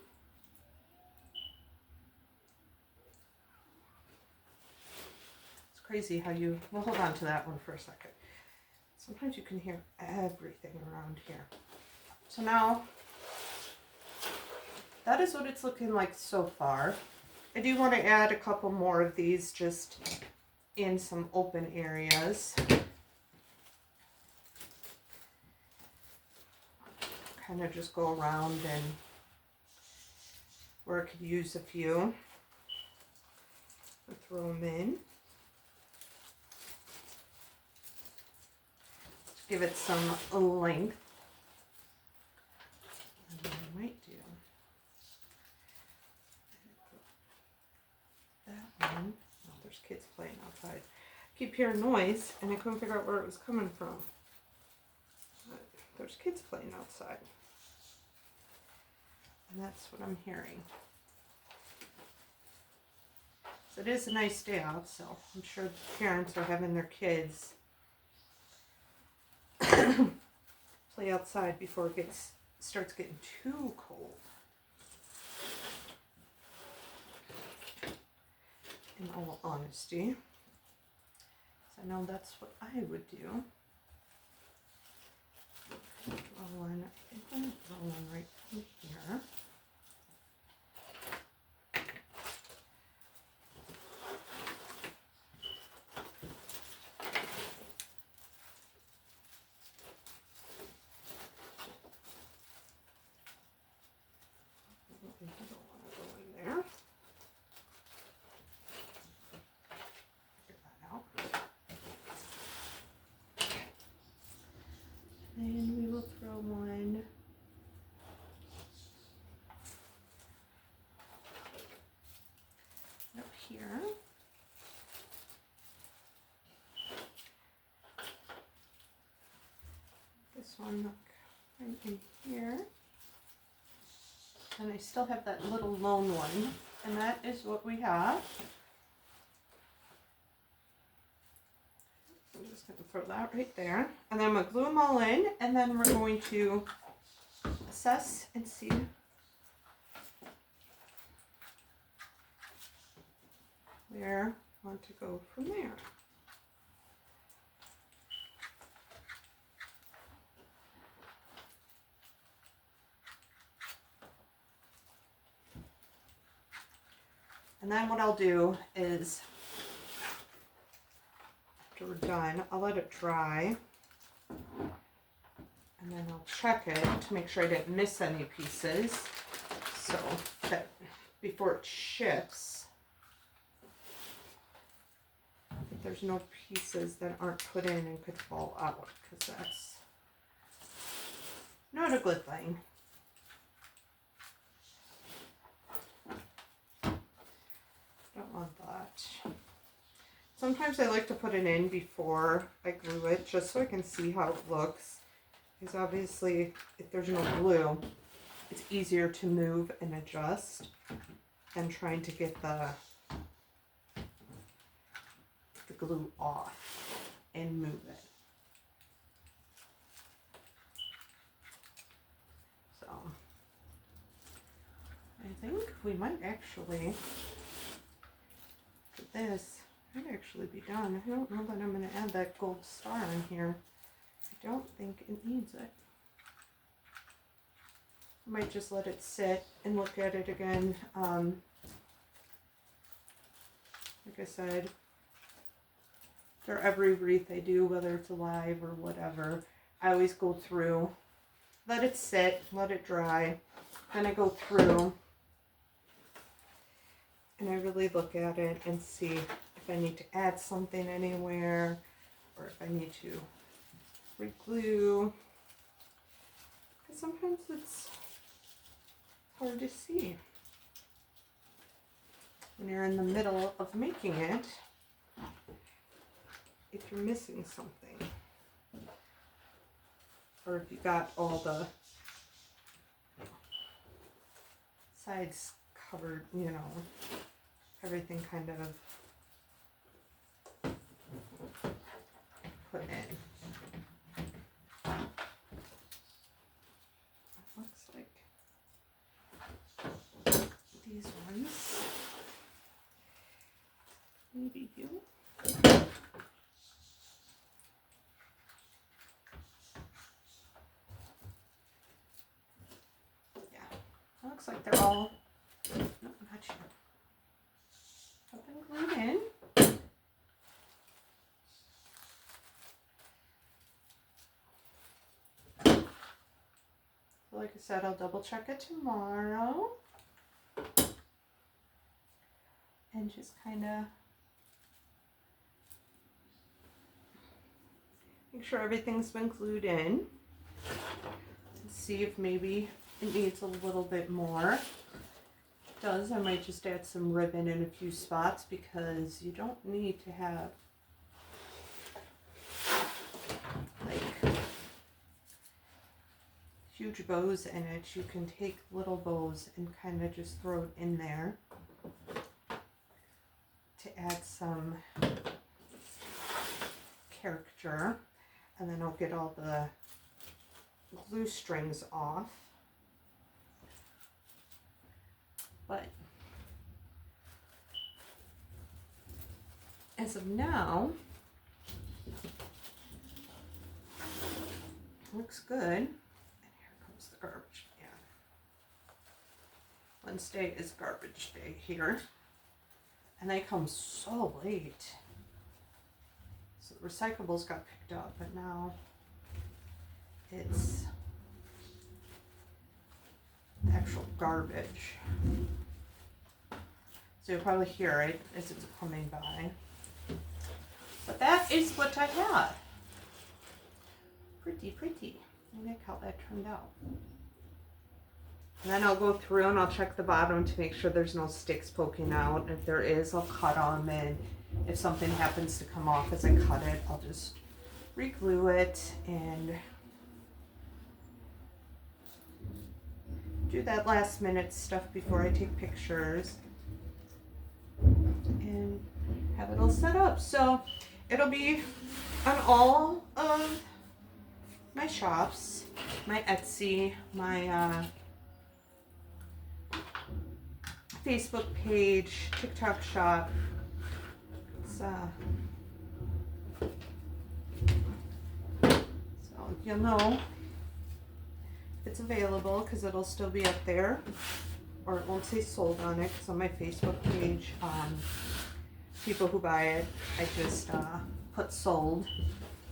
it's crazy how you, we'll hold on to that one for a second. Sometimes you can hear everything around here. So now, that is what it's looking like so far. I do want to add a couple more of these just in some open areas. Kind of just go around and where it could use a few. I'll throw them in. To give it some length. And what I might do, that one. Oh, there's kids playing outside. I keep hearing noise and I couldn't figure out where it was coming from. But there's kids playing outside. And that's what I'm hearing. So it is a nice day out, so I'm sure the parents are having their kids play outside before it starts getting too cold. In all honesty. So I know that's what I would do. Throw one, I think I'm going to throw one right in here. And we will throw one up here. This one right in here. And I still have that little lone one. And that is what we have. I'm just going to throw that right there. And then I'm going to glue them all in. And then we're going to assess and see where I want to go from there. And then what I'll do is, after we're done, I'll let it dry. And then I'll check it to make sure I didn't miss any pieces. So that before it ships, there's no pieces that aren't put in and could fall out, because that's not a good thing. Don't want that. Sometimes I like to put it in before I glue it, just so I can see how it looks. Because obviously, if there's no glue, it's easier to move and adjust than trying to get the glue off and move it. So, I think we might actually, for this, might actually be done. I don't know that I'm going to add that gold star in here. I don't think it needs it. I might just let it sit and look at it again. Like I said, for every wreath I do, whether it's alive or whatever, I always go through, let it sit, let it dry, then I go through and I really look at it and see if I need to add something anywhere or if I need to re-glue. Because sometimes it's hard to see when you're in the middle of making it, if you're missing something, or if you got all the sides covered, you know, everything kind of put in. It looks like these ones maybe do. Yeah, it looks like they're all, no, not sure. Up and glued in. Like I said, I'll double check it tomorrow. And just kind of make sure everything's been glued in. And see if maybe it needs a little bit more. If it does, I might just add some ribbon in a few spots because you don't need to have like huge bows in it. You can take little bows and kind of just throw it in there to add some character. And then I'll get all the glue strings off. But as of now, looks good. And here comes the garbage can. Wednesday is garbage day here. And they come so late. So the recyclables got picked up, but now it's the actual garbage. So you'll probably hear it as it's coming by. But that is what I have. Pretty, pretty. I like how that turned out. And then I'll go through and I'll check the bottom to make sure there's no sticks poking out. If there is, I'll cut them, and if something happens to come off as I cut it, I'll just re-glue it and do that last minute stuff before I take pictures and have it all set up. So it'll be on all of my shops, my Etsy, my Facebook page, TikTok shop. So you'll know if it's available because it'll still be up there, or it won't say sold on it because on my Facebook page, people who buy it, I just put sold,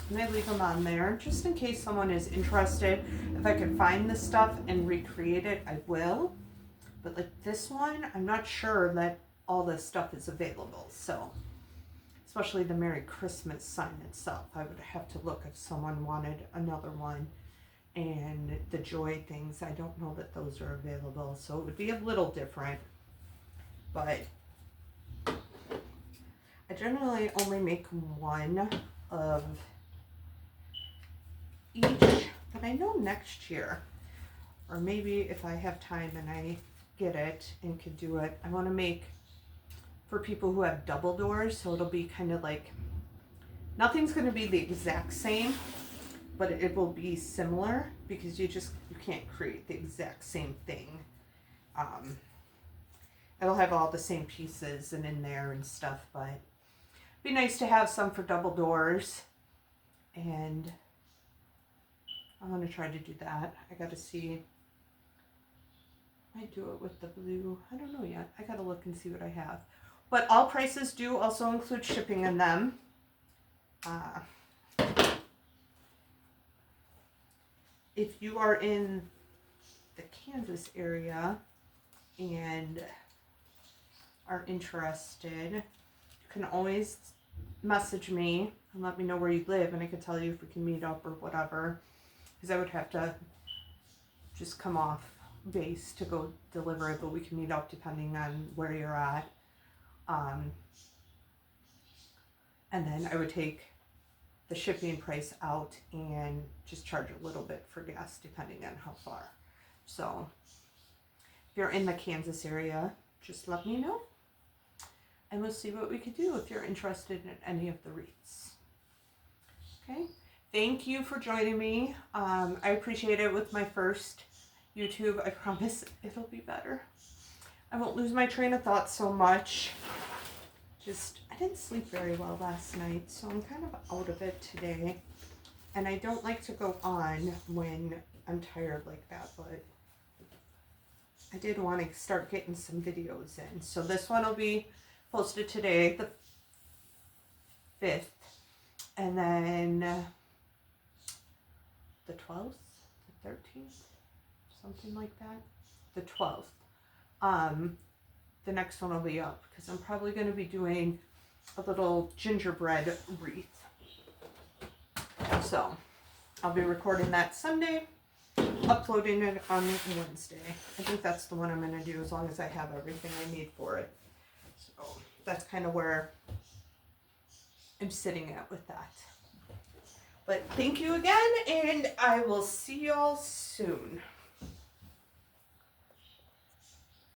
and I leave them on there just in case someone is interested. If I can find this stuff and recreate it, I will. But like this one, I'm not sure that all this stuff is available. So, especially the Merry Christmas sign itself, I would have to look if someone wanted another one. And the joy things, I don't know that those are available. So it would be a little different. But I generally only make one of each. But I know next year, or maybe if I have time and I get it and could do it, I want to make for people who have double doors, so it'll be kind of like, nothing's going to be the exact same, but it will be similar because you can't create the exact same thing. It'll have all the same pieces and in there and stuff, but it'd be nice to have some for double doors, and I'm going to try to do that. I got to see. I do it with the blue. I don't know yet. I gotta look and see what I have. But all prices do also include shipping in them. If you are in the Kansas area and are interested, you can always message me and let me know where you live, and I can tell you if we can meet up or whatever, because I would have to just come off base to go deliver it, but we can meet up depending on where you're at. And then I would take the shipping price out and just charge a little bit for gas depending on how far. So you're in the Kansas area, just let me know. And we'll see what we could do if you're interested in any of the wreaths. Okay. Thank you for joining me. I appreciate it with my first YouTube. I promise it'll be better. I won't lose my train of thought so much. I didn't sleep very well last night, so I'm kind of out of it today. And I don't like to go on when I'm tired like that, but I did want to start getting some videos in. So this one will be posted today, the 5th, and then the 12th, the 13th, something like that, the 12th. The next one will be up because I'm probably going to be doing a little gingerbread wreath. So I'll be recording that Sunday, uploading it on Wednesday. I think that's the one I'm going to do as long as I have everything I need for it. So that's kind of where I'm sitting at with that. But thank you again, and I will see y'all soon.